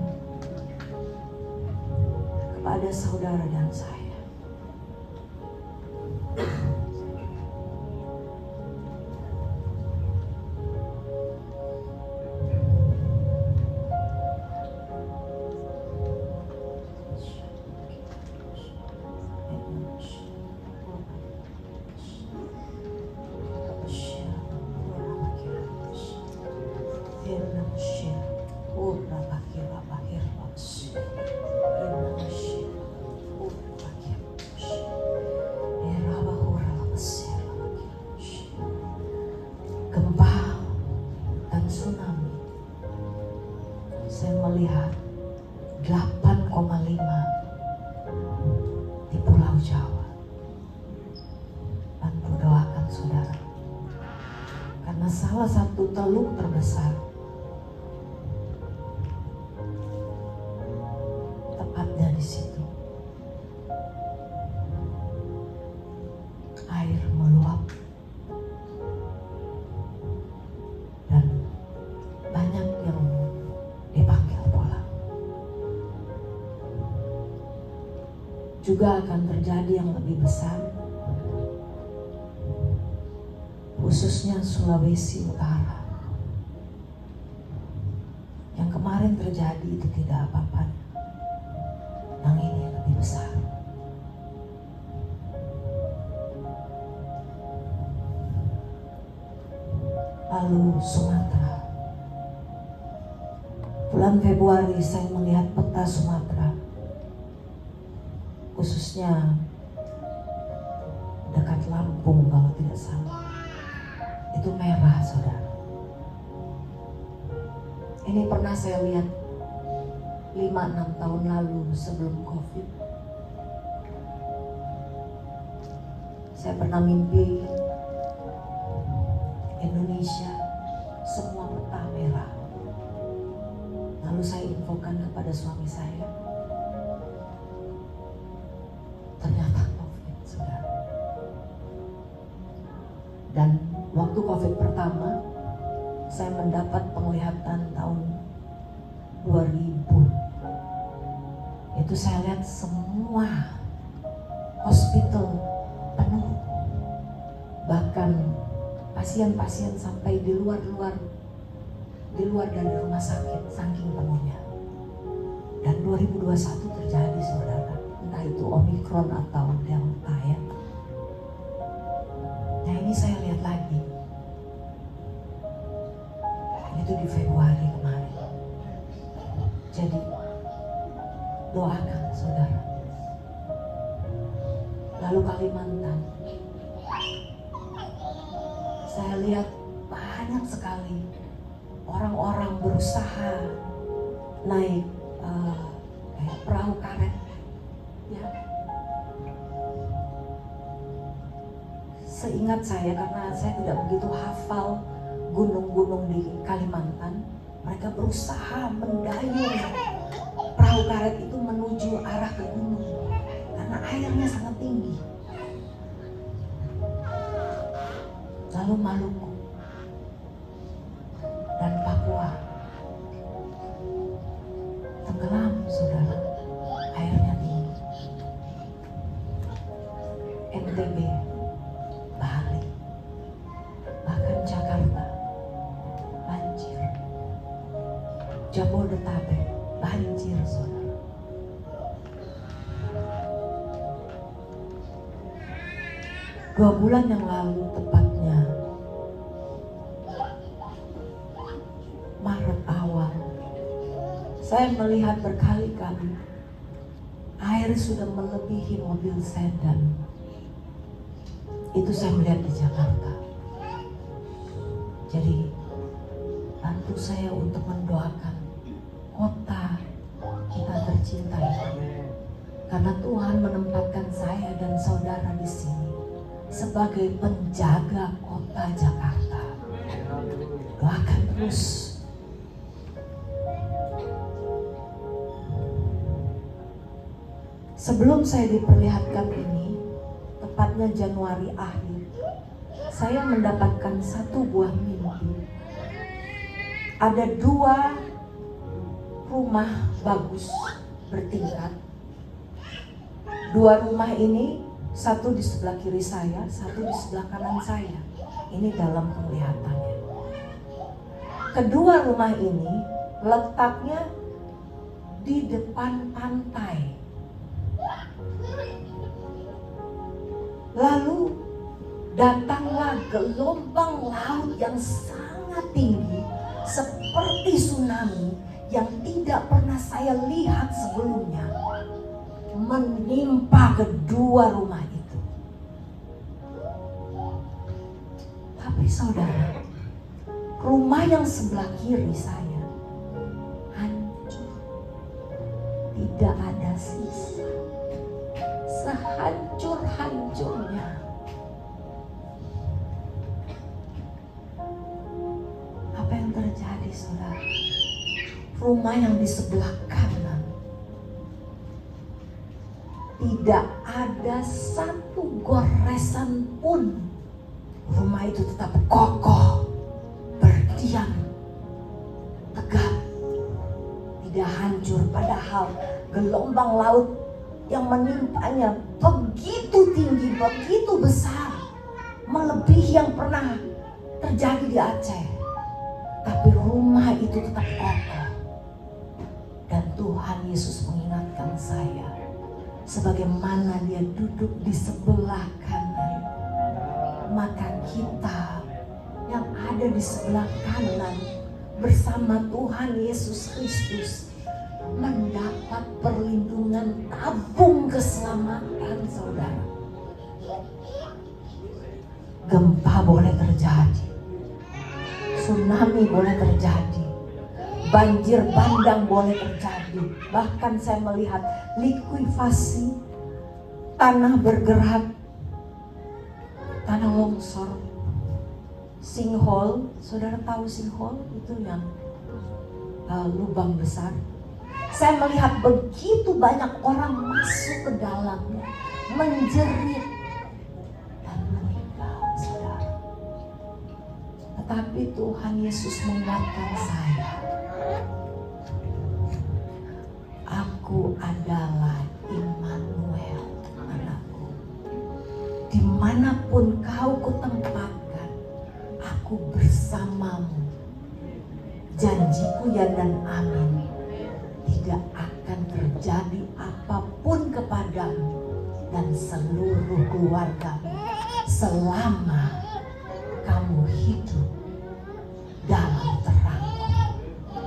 kepada saudara dan saya. saudara. Karena salah satu teluk terbesar tepatnya di situ. Air meluap dan banyak yang dipanggil pulang. Juga akan terjadi yang lebih besar, khususnya Sulawesi Utara. Yang kemarin terjadi itu tidak apa-apa, yang ini lebih besar. Lalu Sumatera. Bulan Februari saya melihat peta Sumatera, khususnya dekat Lampung kalau tidak salah. Itu merah, saudara. Ini pernah saya lihat 5-6 tahun lalu sebelum COVID. Saya pernah mimpi Indonesia semua peta merah. Lalu saya infokan kepada suami saya. Ternyata COVID, saudara. Dan waktu COVID pertama, saya mendapat penglihatan tahun 2000. Itu saya lihat semua hospital penuh. Bahkan pasien-pasien sampai di luar dari rumah sakit, saking penuhnya. Dan 2021 terjadi, saudara. Entah itu Omikron atau Delta ya. Nah ini saya lihat lagi. Itu di Februari kemarin. Jadi doakan, saudara. Lalu Kalimantan. Saya lihat banyak sekali orang-orang berusaha naik kayak perahu karet, ya. Seingat saya, karena saya tidak begitu hafal gunung-gunung di Kalimantan, mereka berusaha mendayung perahu karet itu menuju arah ke gunung karena airnya sangat tinggi. Lalu Maluku dan Papua tenggelam, saudara, airnya tinggi. NTB, Bali, bahkan Jakarta banjir. Jabodetabek banjir, saudara. Dua bulan yang lalu, tepatnya Maret awal, saya melihat berkali-kali air sudah melebihi mobil sedan. Itu saya melihat di Jakarta. Jadi bantu saya untuk mendoakan kota kita tercinta ini. Karena Tuhan menempatkan saya dan saudara di sini sebagai penjaga kota Jakarta. Doakan terus. Sebelum saya diperlihatkan ini, tepatnya Januari akhir, saya mendapatkan satu buah mimpi. Ada 2 rumah bagus bertingkat. 2 rumah ini, satu di sebelah kiri saya, satu di sebelah kanan saya. Ini dalam penglihatannya. Kedua rumah ini letaknya di depan pantai. Lalu datanglah gelombang laut yang sangat tinggi seperti tsunami yang tidak pernah saya lihat sebelumnya, menimpa kedua rumah itu. Tapi saudara, rumah yang sebelah kiri saya hancur, tidak ada sisa, sehancur-hancurnya. saudara. Rumah yang di sebelah kanan, tidak ada satu goresan pun. Rumah itu tetap kokoh, berdiam, tegak, tidak hancur. Padahal gelombang laut yang menimpanya begitu tinggi, begitu besar, melebihi yang pernah terjadi di Aceh. Tapi rumah itu tetap kokoh. Dan Tuhan Yesus mengingatkan saya, sebagaimana Dia duduk di sebelah kanan, maka kita yang ada di sebelah kanan bersama Tuhan Yesus Kristus mendapat perlindungan, tabung keselamatan, saudara. Gempa boleh terjadi, tsunami boleh terjadi, banjir bandang boleh terjadi. Bahkan saya melihat likuifasi, tanah bergerak, tanah longsor, sinkhole. Saudara tahu sinkhole itu yang lubang besar. Saya melihat begitu banyak orang masuk ke dalamnya, menjerit dan meninggal, saudara. Tetapi Tuhan Yesus menguatkan saya. Aku adalah Immanuel, anakku. Dimanapun kau kutempatkan, aku bersamamu. Janjiku ya dan amin. Tidak akan terjadi apapun kepadamu dan seluruh keluargamu selama kamu hidup dalam terang-Ku.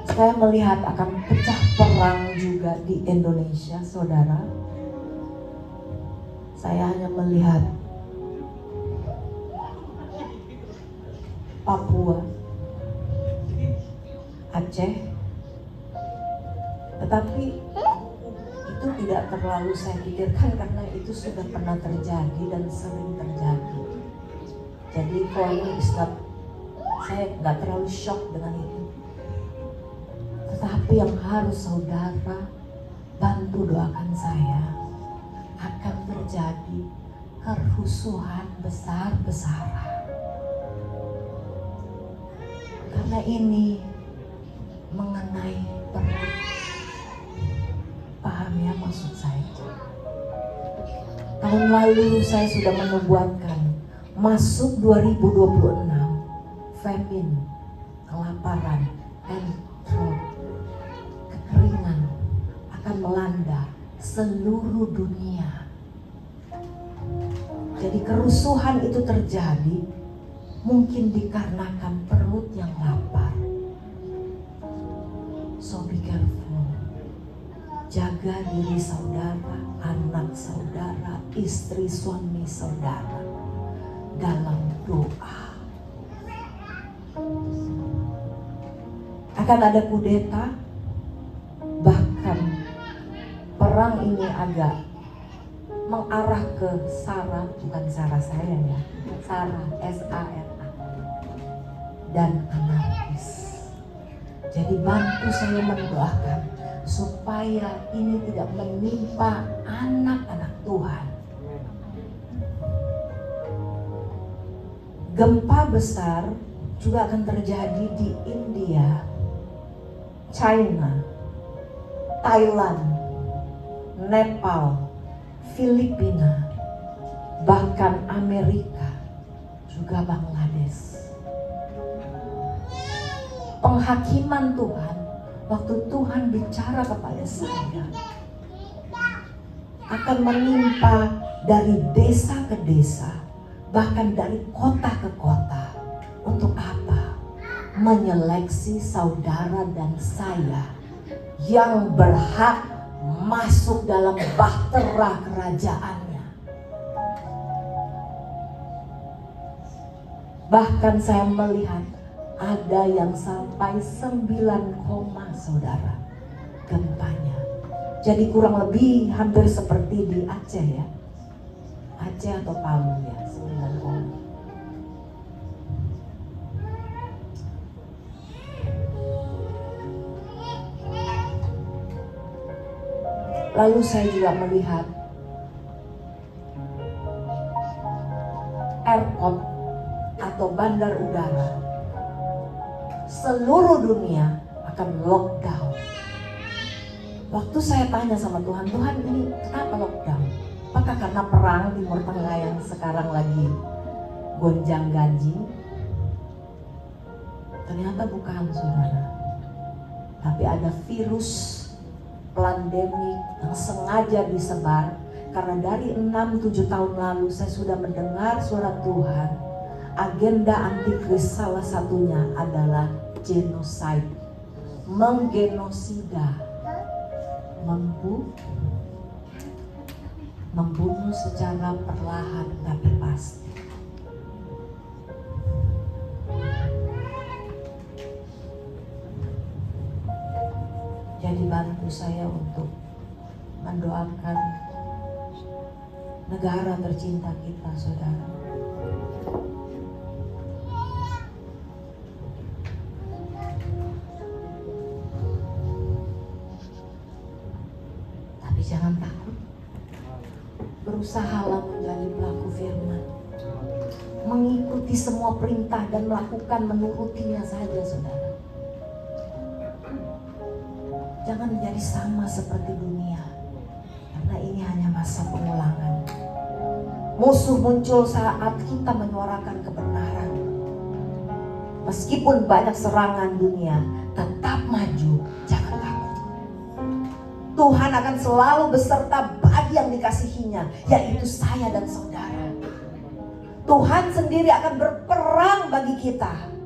Saya melihat akan pecah perang juga di Indonesia, saudara. Saya hanya melihat Papua, Aceh, tetapi itu tidak terlalu saya pikirkan karena itu sudah pernah terjadi dan sering terjadi. Jadi kalau saya nggak terlalu shock dengan itu. Tetapi yang harus saudara bantu doakan saya, akan terjadi kerusuhan besar-besaran. Karena ini mengenai perut. Paham ya maksud saya? Tahun lalu saya sudah menubuatkan masuk 2026 famine, kelaparan, and drought, kekeringan akan melanda seluruh dunia. Jadi kerusuhan itu terjadi mungkin dikarenakan perut yang lapar. So be careful. Jaga diri saudara, anak saudara, istri suami saudara dalam doa. Akan ada kudeta, bahkan perang ini agak mengarah ke SARA, bukan SARA saya ya, SARA, S-A-R-A, dan anarkis. Jadi bantu saya mendoakan supaya ini tidak menimpa anak-anak Tuhan. Gempa besar juga akan terjadi di India, China, Thailand, Nepal, Filipina, bahkan Amerika, juga Bangladesh. Penghakiman Tuhan, waktu Tuhan bicara kepada saya, akan menimpa dari desa ke desa, bahkan dari kota ke kota. Untuk apa? Menyeleksi saudara dan saya yang berhak masuk dalam bahtera kerajaannya. Bahkan saya melihat ada yang sampai 9, saudara, gempanya. Jadi kurang lebih hampir seperti di Aceh ya, Aceh atau Palu ya, 9, engkau. Lalu saya juga melihat airport atau bandar udara seluruh dunia akan lockdown. Waktu saya tanya sama Tuhan, Tuhan ini kenapa lockdown? Apakah karena perang Timur Tengah yang sekarang lagi gonjang ganjing? Ternyata bukan, saudara. Tapi ada virus pandemik yang sengaja disebar. Karena dari 6-7 tahun lalu saya sudah mendengar suara Tuhan. Agenda antikris salah satunya adalah genocide, menggenosida, membunuh secara perlahan tapi pasti. Jadi bantu saya untuk mendoakan negara tercinta kita, saudara. Tapi jangan takut. Berusahalah menjadi pelaku firman. Mengikuti semua perintah dan melakukan menurutinya saja, saudara. Jangan menjadi sama seperti dunia, karena ini hanya masa pengulangan. Musuh muncul saat kita menyuarakan kebenaran. Meskipun banyak serangan dunia, tetap maju, jangan takut. Tuhan akan selalu beserta bagi yang dikasihinya, yaitu saya dan saudara. Tuhan sendiri akan berperang bagi kita.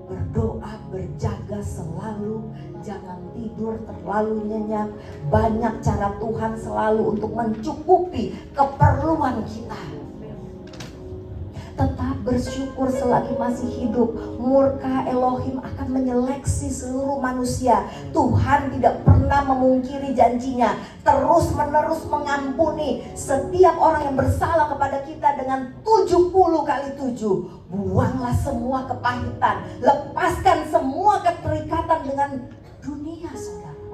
Berdoa, berjaga selalu, jangan tidur terlalu nyenyak. Banyak cara Tuhan selalu untuk mencukupi keperluan kita. Tetap bersyukur selagi masih hidup. Murka Elohim akan menyeleksi seluruh manusia. Tuhan tidak pernah memungkiri janjinya. Terus menerus mengampuni setiap orang yang bersalah kepada kita dengan 70 kali 7. Buanglah semua kepahitan. Lepaskan semua keterikatan dengan dunia, saudara.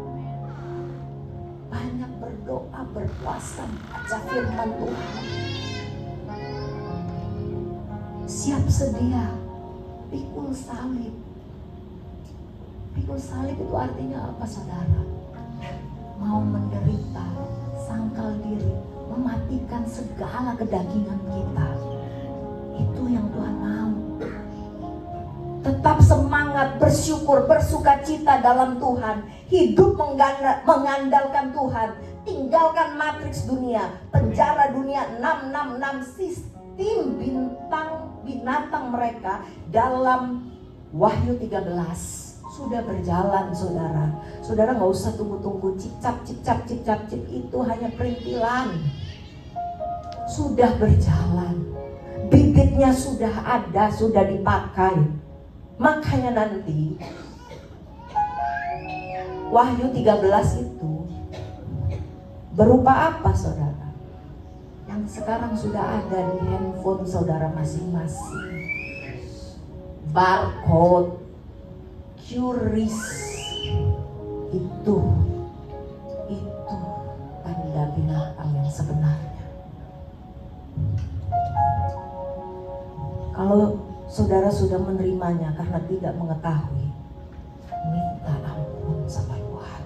Banyak berdoa, berpuasa, baca firman Tuhan. Siap sedia, pikul salib. Pikul salib itu artinya apa, saudara? Mau menderita, sangkal diri, mematikan segala kedagingan kita. Itu yang Tuhan mau. Tetap semangat, bersyukur, bersukacita dalam Tuhan. Hidup mengandalkan Tuhan. Tinggalkan matriks dunia, penjara dunia 666 sistem binatang mereka dalam Wahyu 13 sudah berjalan, saudara. Saudara nggak usah tunggu-tunggu cicap itu hanya perintilan. Sudah berjalan, bibitnya sudah ada, sudah dipakai. Makanya nanti Wahyu 13 itu berupa apa, saudara? Yang sekarang sudah ada di handphone saudara masing-masing. Barcode, QRIS, itu tanda binatang yang sebenarnya. Kalau saudara sudah menerimanya karena tidak mengetahui, minta ampun sama Tuhan.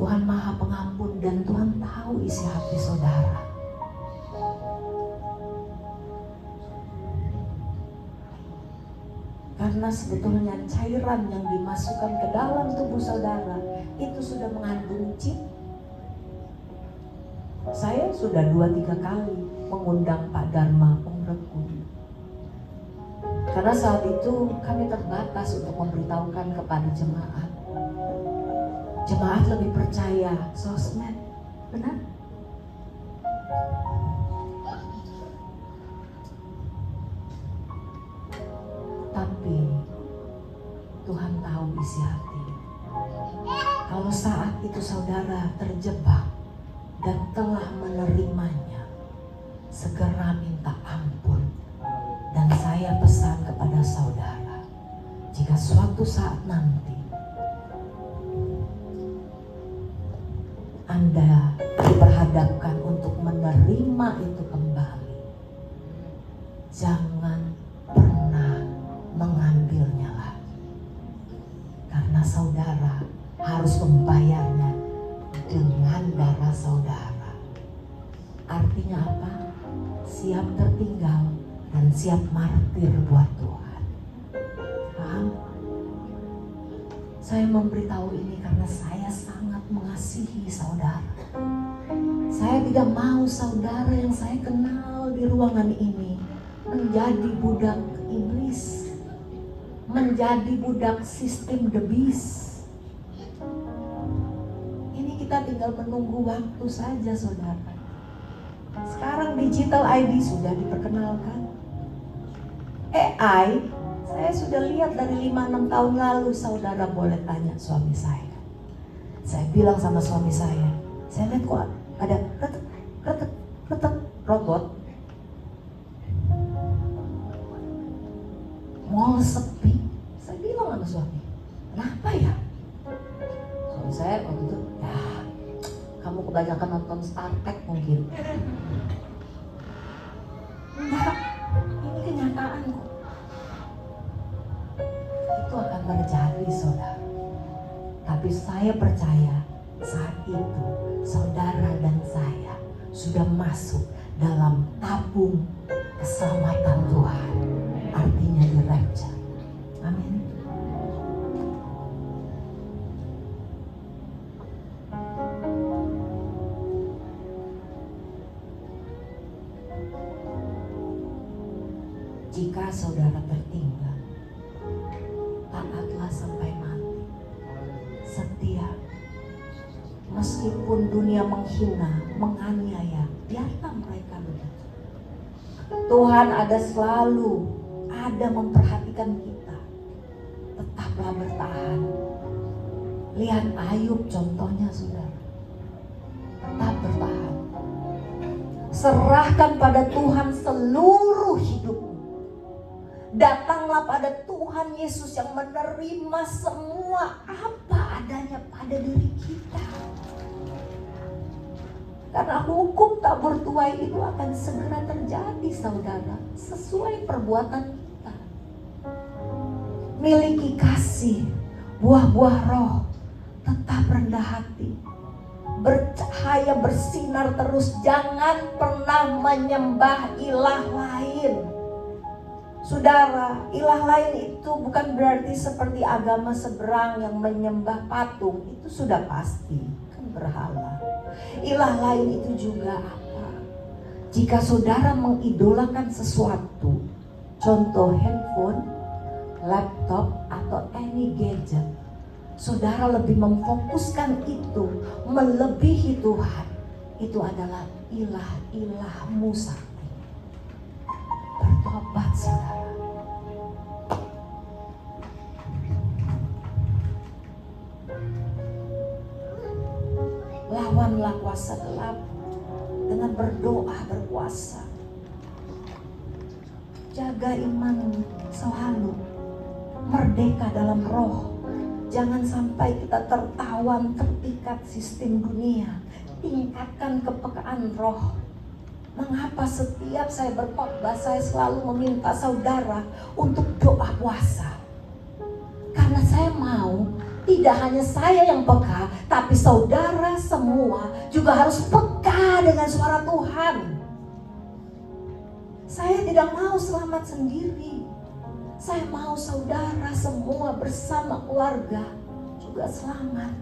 Tuhan Maha Pengampun dan Tuhan tahu isi hati saudara. Karena sebetulnya cairan yang dimasukkan ke dalam tubuh saudara itu sudah mengandung chip. Saya sudah 2-3 kali mengundang Pak Dharma Pengreku. Karena saat itu kami terbatas untuk memberitahukan kepada jemaat. Jemaat lebih percaya sosmed, benar? Tapi Tuhan tahu isi hati. Kalau saat itu saudara terjebak dan telah menerimanya, segera minta ampun. Dan saya pesan kepada saudara, jika suatu saat nanti Anda diperhadapkan untuk menerima itu kembali, jangan pernah mengambilnya lagi. Karena saudara harus membayarnya dengan darah saudara. Artinya apa? Siap tertinggal dan siap martir buat Tuhan. Paham? Saya memberitahu ini karena saya sangat mengasihi saudara. Saya tidak mau saudara yang saya kenal di ruangan ini menjadi budak iblis, menjadi budak sistem the beast. Ini kita tinggal menunggu waktu saja, saudara. Sekarang digital ID sudah diperkenalkan. AI, saya sudah lihat dari 5-6 tahun lalu. Saudara boleh tanya suami saya. Saya bilang sama suami saya lihat kok ada retek robot. Mall sepi. Saya bilang sama suami, kenapa ya? Suami saya waktu itu, ya kamu kebanyakan nonton Star Trek mungkin. Enggak, ini kenyataan kok. Itu akan terjadi, saudara. Tapi saya percaya saat itu saudara dan saya sudah masuk dalam tabung keselamatan Tuhan. Artinya di rapture. Amin. Jika saudara tertinggal, taatlah sampai mati. Setia. Meskipun dunia menghina, menganiaya, biarlah mereka begitu. Tuhan ada memperhatikan kita. Tetaplah bertahan. Lihat Ayub contohnya, saudara. Tetap bertahan. Serahkan pada Tuhan seluruh hidupmu. Datanglah pada Tuhan Yesus yang menerima semua apa adanya pada diri kita. Karena hukum tak bertuai itu akan segera terjadi, saudara, sesuai perbuatan kita. Miliki kasih, buah-buah roh, tetap rendah hati, bercahaya, bersinar terus, jangan pernah menyembah ilah lain. Saudara, ilah lain itu bukan berarti seperti agama seberang yang menyembah patung, itu sudah pasti, kan berhala. Ilah lain itu juga apa? Jika saudara mengidolakan sesuatu, contoh handphone, laptop, atau any gadget, saudara lebih memfokuskan itu melebihi Tuhan, itu adalah ilah-ilahmu sakti. Bertobat, saudara. Lawanlah kuasa gelap dengan berdoa, berpuasa. Jaga iman selalu, merdeka dalam roh. Jangan sampai kita tertawan, terikat sistem dunia. Tingkatkan kepekaan roh. Mengapa setiap saya berkhotbah saya selalu meminta saudara untuk doa puasa? Karena saya mau tidak hanya saya yang peka, tapi saudara semua juga harus peka dengan suara Tuhan. Saya tidak mau selamat sendiri. Saya mau saudara semua bersama keluarga juga selamat.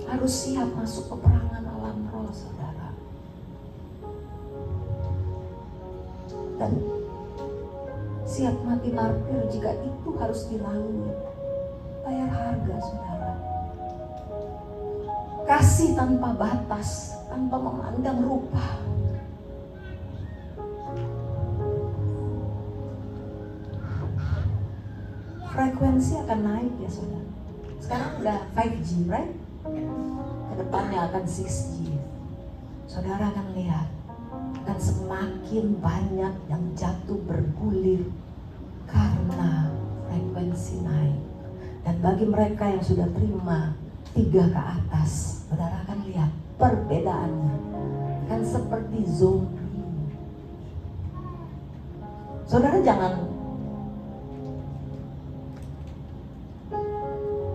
Harus siap masuk peperangan alam roh, saudara. Dan siap mati martir jika itu harus dilalui. Bayar harga, saudara. Kasih tanpa batas, tanpa memandang rupa. Frekuensi akan naik ya, saudara. Sekarang udah 5G, right? Kedepannya akan 6G. Saudara akan lihat, akan semakin banyak yang jatuh bergulir karena frekuensi naik. Dan bagi mereka yang sudah terima 3 ke atas, saudara akan lihat perbedaannya kan seperti zombie. Saudara jangan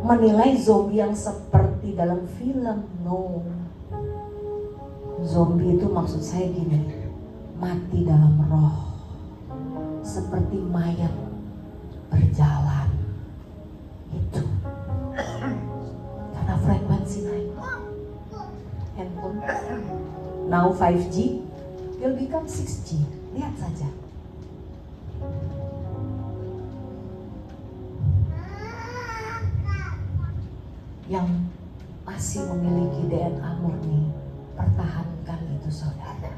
menilai zombie yang seperti dalam film, no. Zombie itu maksud saya gini, mati dalam roh, seperti mayat berjalan. Itu karena frekuensi naik. Handphone now 5G will become 6G. Lihat saja. Yang masih memiliki DNA murni, pertahankan itu saudara.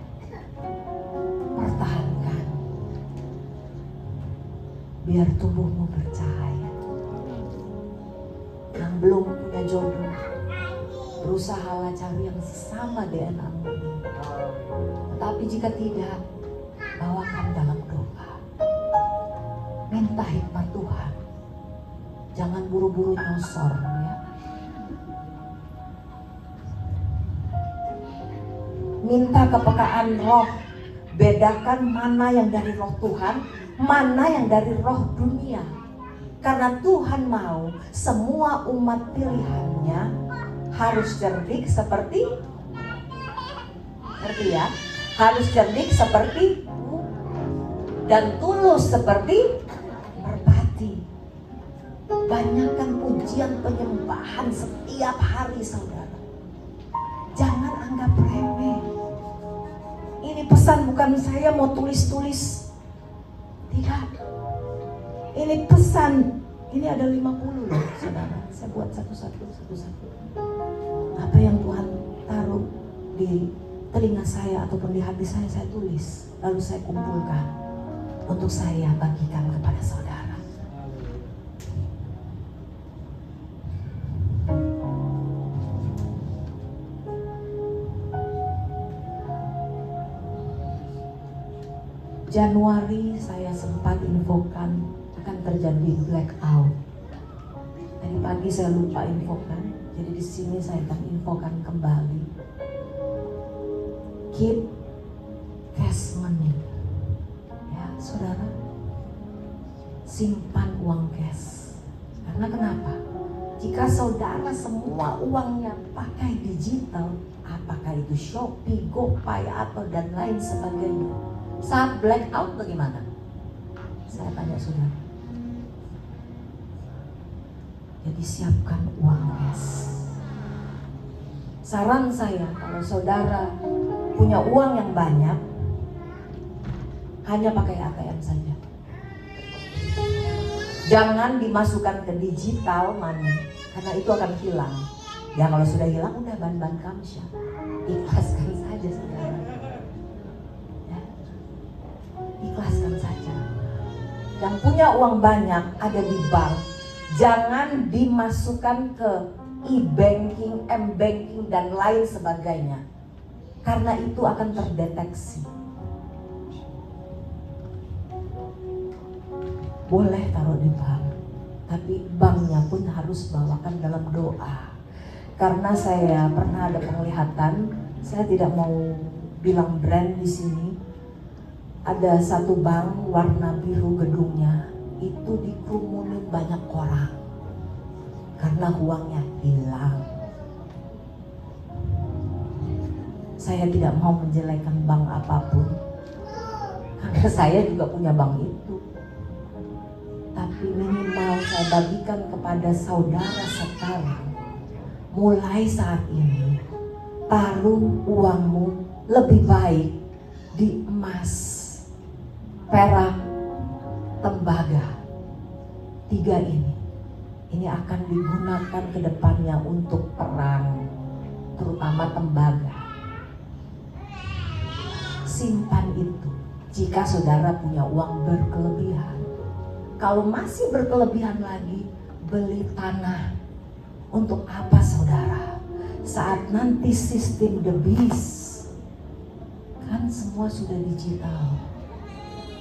Pertahankan. Biar tubuhmu bercahaya. Yang belum punya jodoh, berusahalah cari yang sesama DNA murni. Tetapi jika tidak, bawakan dalam doa. Minta hikmat Tuhan. Jangan buru-buru nyosor ya. Minta kepekaan roh. Bedakan mana yang dari roh Tuhan, mana yang dari roh dunia. Karena Tuhan mau semua umat pilihannya harus cerdik seperti ya, harus cerdik seperti dan tulus seperti merpati. Banyakkan pujian penyembahan setiap hari saudara. Jangan anggap remeh. Ini pesan bukan saya mau tulis-tulis. Tidak. Ini pesan. Ini ada 50 loh saudara. Saya buat satu-satu. Apa yang Tuhan taruh di telinga saya ataupun di hati saya tulis. Lalu saya kumpulkan untuk saya bagikan kepada saudara. Januari saya sempat infokan akan terjadi blackout. Tadi pagi saya lupa infokan, jadi di sini saya akan infokan kembali. Keep cash money, ya saudara, simpan uang cash. Karena kenapa? Jika saudara semua uangnya pakai digital, apakah itu Shopee, GoPay atau dan lain sebagainya, saat blackout bagaimana? Saya tanya saudara. Jadi siapkan uang cash. Saran saya, kalau saudara punya uang yang banyak, hanya pakai ATM saja. Jangan dimasukkan ke digital money, karena itu akan hilang. Ya kalau sudah hilang, udah ban-ban kamsya. Ikhlaskan saja saudara. Ikhlaskan saja. Yang punya uang banyak ada di bank, jangan dimasukkan ke e-banking, m-banking dan lain sebagainya, karena itu akan terdeteksi. Boleh taruh di bank, tapi banknya pun harus bawakan dalam doa. Karena saya pernah ada penglihatan, saya tidak mau bilang brand di sini. Ada satu bank warna biru gedungnya, itu dikerumunin banyak orang karena uangnya hilang. Saya tidak mau menjelekkan bank apapun, karena saya juga punya bank itu. Tapi minimal saya bagikan kepada saudara sekarang, mulai saat ini taruh uangmu lebih baik di emas, perak, tembaga. 3 ini akan digunakan ke depannya untuk perang, terutama tembaga. Simpan itu jika saudara punya uang berkelebihan. Kalau masih berkelebihan lagi, beli tanah. Untuk apa saudara? saat nanti sistem the beast, kan semua sudah digital.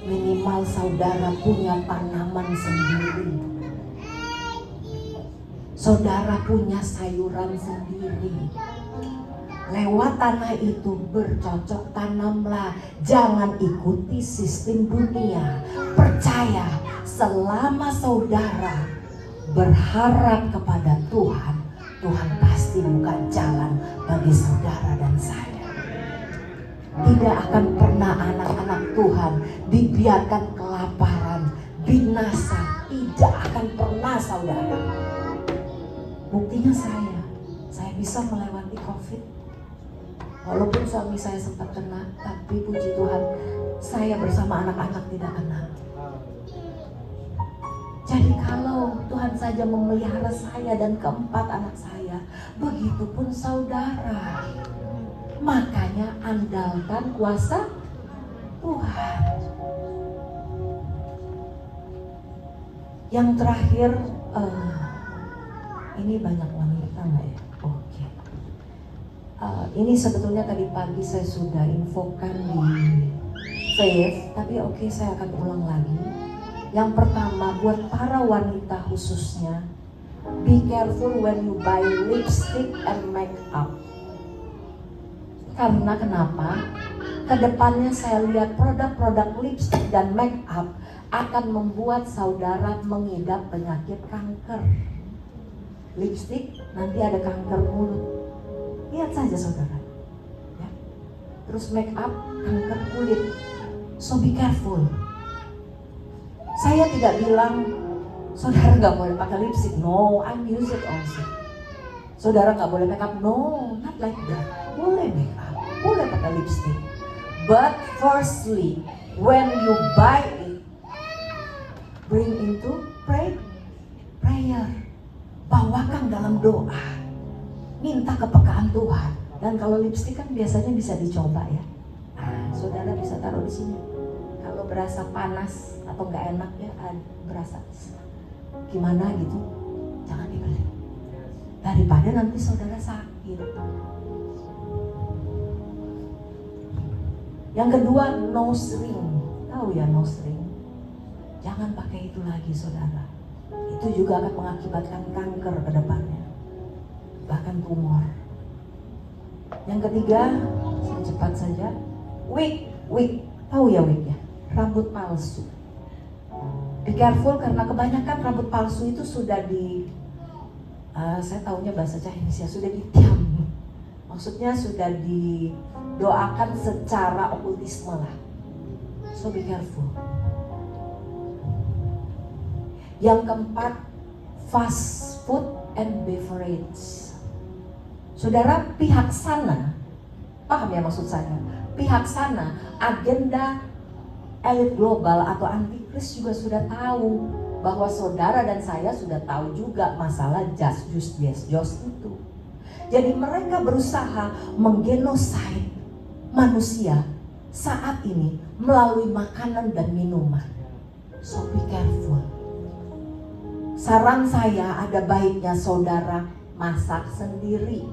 Minimal saudara punya tanaman sendiri. Saudara punya sayuran sendiri. Lewat tanah itu bercocok tanamlah. Jangan ikuti sistem dunia. Percaya, selama saudara berharap kepada Tuhan, Tuhan pasti buka jalan bagi saudara dan saya. Tidak akan pernah anak-anak Tuhan dibiarkan kelaparan, binasa. Tidak akan pernah, saudara. Buktinya saya bisa melewati COVID. Walaupun suami saya sempat kena, tapi puji Tuhan, saya bersama anak-anak tidak kena. Jadi kalau Tuhan saja memelihara saya dan keempat anak saya, begitupun saudara. Makanya andalkan kuasa Tuhan. Yang terakhir, ini banyak wanita nggak ya? Oke. Ini sebetulnya tadi pagi saya sudah infokan di Faith, tapi oke, saya akan ulang lagi. Yang pertama, buat para wanita khususnya, be careful when you buy lipstick and makeup. Karena kenapa? Kedepannya saya lihat produk-produk lipstick dan makeup akan membuat saudara mengidap penyakit kanker. Lipstick nanti ada kanker mulut. Lihat saja saudara. Ya. Terus makeup kanker kulit. So be careful. Saya tidak bilang saudara nggak boleh pakai lipstick. No, I use it also. Saudara nggak boleh makeup. No, not like that. Boleh makeup, boleh pakai lipstick. But firstly, when you buy it, bring into prayer. Bawakan dalam doa. Minta kepekaan Tuhan. Dan kalau lipstick kan biasanya bisa dicoba ya. Nah, saudara bisa taruh di sini. Kalau berasa panas atau nggak enak ya, berasa gimana gitu, jangan dibeli. Daripada nanti saudara sakit. Yang kedua, nose ring. Tahu ya nose ring? Jangan pakai itu lagi saudara. Itu juga akan mengakibatkan kanker ke depannya. Bahkan tumor. Yang ketiga, cepat saja, wig. Tahu ya wig ya? Rambut palsu. Be careful karena kebanyakan rambut palsu itu sudah saya tahunya bahasa Chinese ya, sudah ditiam. Maksudnya sudah didoakan secara okultisme lah. So be careful. Yang keempat, fast food and beverage. Saudara, pihak sana, paham ya maksud saya? Pihak sana, agenda elit global atau antikris juga sudah tahu bahwa saudara dan saya sudah tahu juga masalah just itu. Jadi mereka berusaha menggenosid manusia saat ini melalui makanan dan minuman. So be careful. Saran saya, ada baiknya saudara masak sendiri.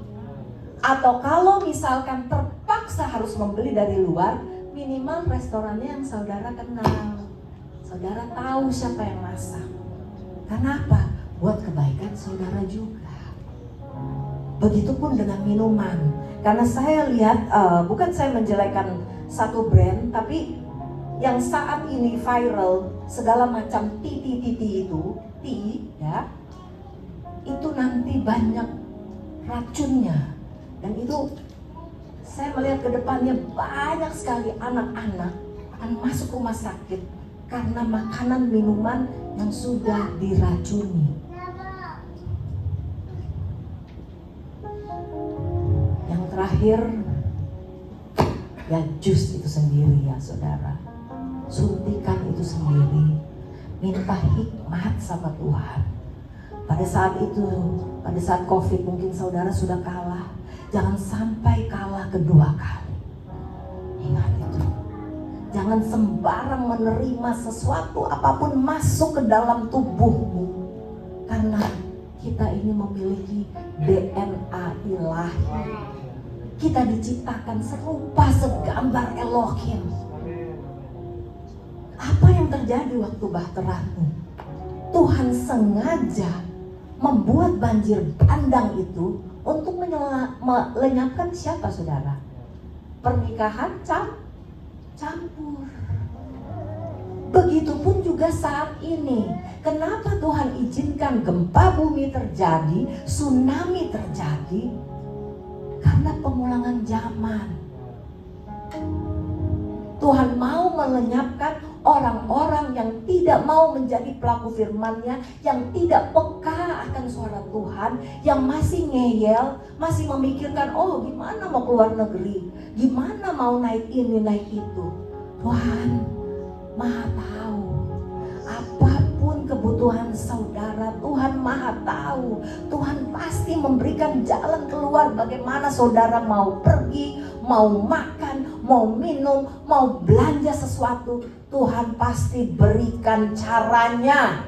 Atau kalau misalkan terpaksa harus membeli dari luar, minimal restorannya yang saudara kenal. Saudara tahu siapa yang masak. Kenapa? Buat kebaikan saudara juga. Begitupun dengan minuman. Karena saya lihat, bukan saya menjelekkan satu brand, tapi yang saat ini viral, segala macam tea ya, itu nanti banyak racunnya. Dan itu saya melihat ke depannya banyak sekali anak-anak akan masuk rumah sakit karena makanan minuman yang sudah diracuni. Yang terakhir, ya jus itu sendiri ya saudara. Suntikan itu sendiri. Minta hikmat sama Tuhan. Pada saat itu, pada saat COVID mungkin saudara sudah kalah. Jangan sampai kalah kedua kali. Ingat itu. Jangan sembarang menerima sesuatu apapun masuk ke dalam tubuhmu. Karena kita ini memiliki DNA ilahi. Kita diciptakan serupa segambar Elohim. Apa yang terjadi waktu Bahtera-Nu? Tuhan sengaja membuat banjir bandang itu untuk melenyapkan siapa, saudara? Pernikahan campur. Begitupun juga saat ini. Kenapa Tuhan izinkan gempa bumi terjadi, tsunami terjadi? Karena pemulangan zaman. Tuhan mau melenyapkan orang-orang yang tidak mau menjadi pelaku firman-Nya, yang tidak peka akan suara Tuhan, yang masih ngeyel, masih memikirkan, oh gimana mau keluar negeri, gimana mau naik ini, naik itu. Tuhan Maha tahu. Apapun kebutuhan saudara, Tuhan Maha tahu. Tuhan pasti memberikan jalan keluar bagaimana saudara mau pergi, mau makan, mau minum, mau belanja sesuatu. Tuhan pasti berikan caranya.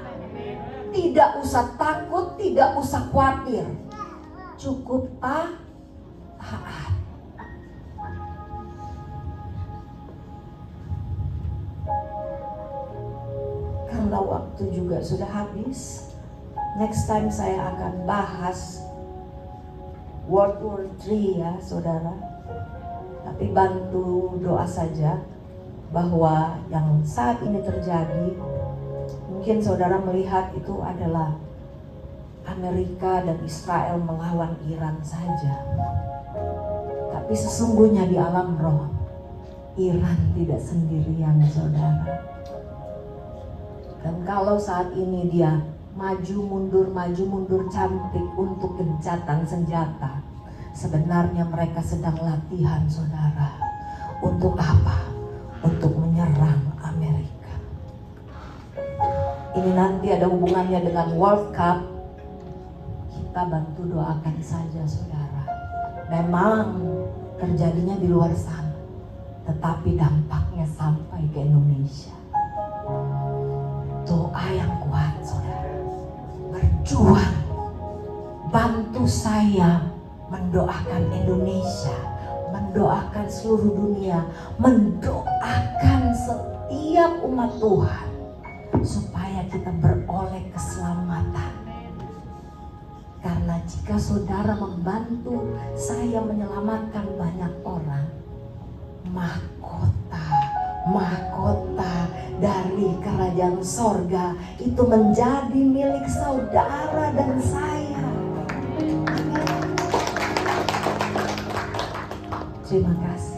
Tidak usah takut, tidak usah khawatir. Cukup taat. Karena waktu juga sudah habis. Next time saya akan bahas World War III ya saudara. Tapi bantu doa saja bahwa yang saat ini terjadi, mungkin saudara melihat itu adalah Amerika dan Israel melawan Iran saja. Tapi sesungguhnya di alam roh, Iran tidak sendirian saudara. Dan kalau saat ini dia maju mundur cantik untuk gencatan senjata, sebenarnya mereka sedang latihan saudara. Untuk apa? Untuk menyerang Amerika. Ini nanti ada hubungannya dengan World Cup. Kita bantu doakan saja saudara. Memang terjadinya di luar sana, tetapi dampaknya sampai ke Indonesia. Doa yang kuat saudara. Berjuang. Bantu saya mendoakan Indonesia, mendoakan seluruh dunia, mendoakan setiap umat Tuhan supaya kita beroleh keselamatan. Karena jika saudara membantu saya menyelamatkan banyak orang, mahkota dari kerajaan sorga itu menjadi milik saudara dan saya. Terima kasih.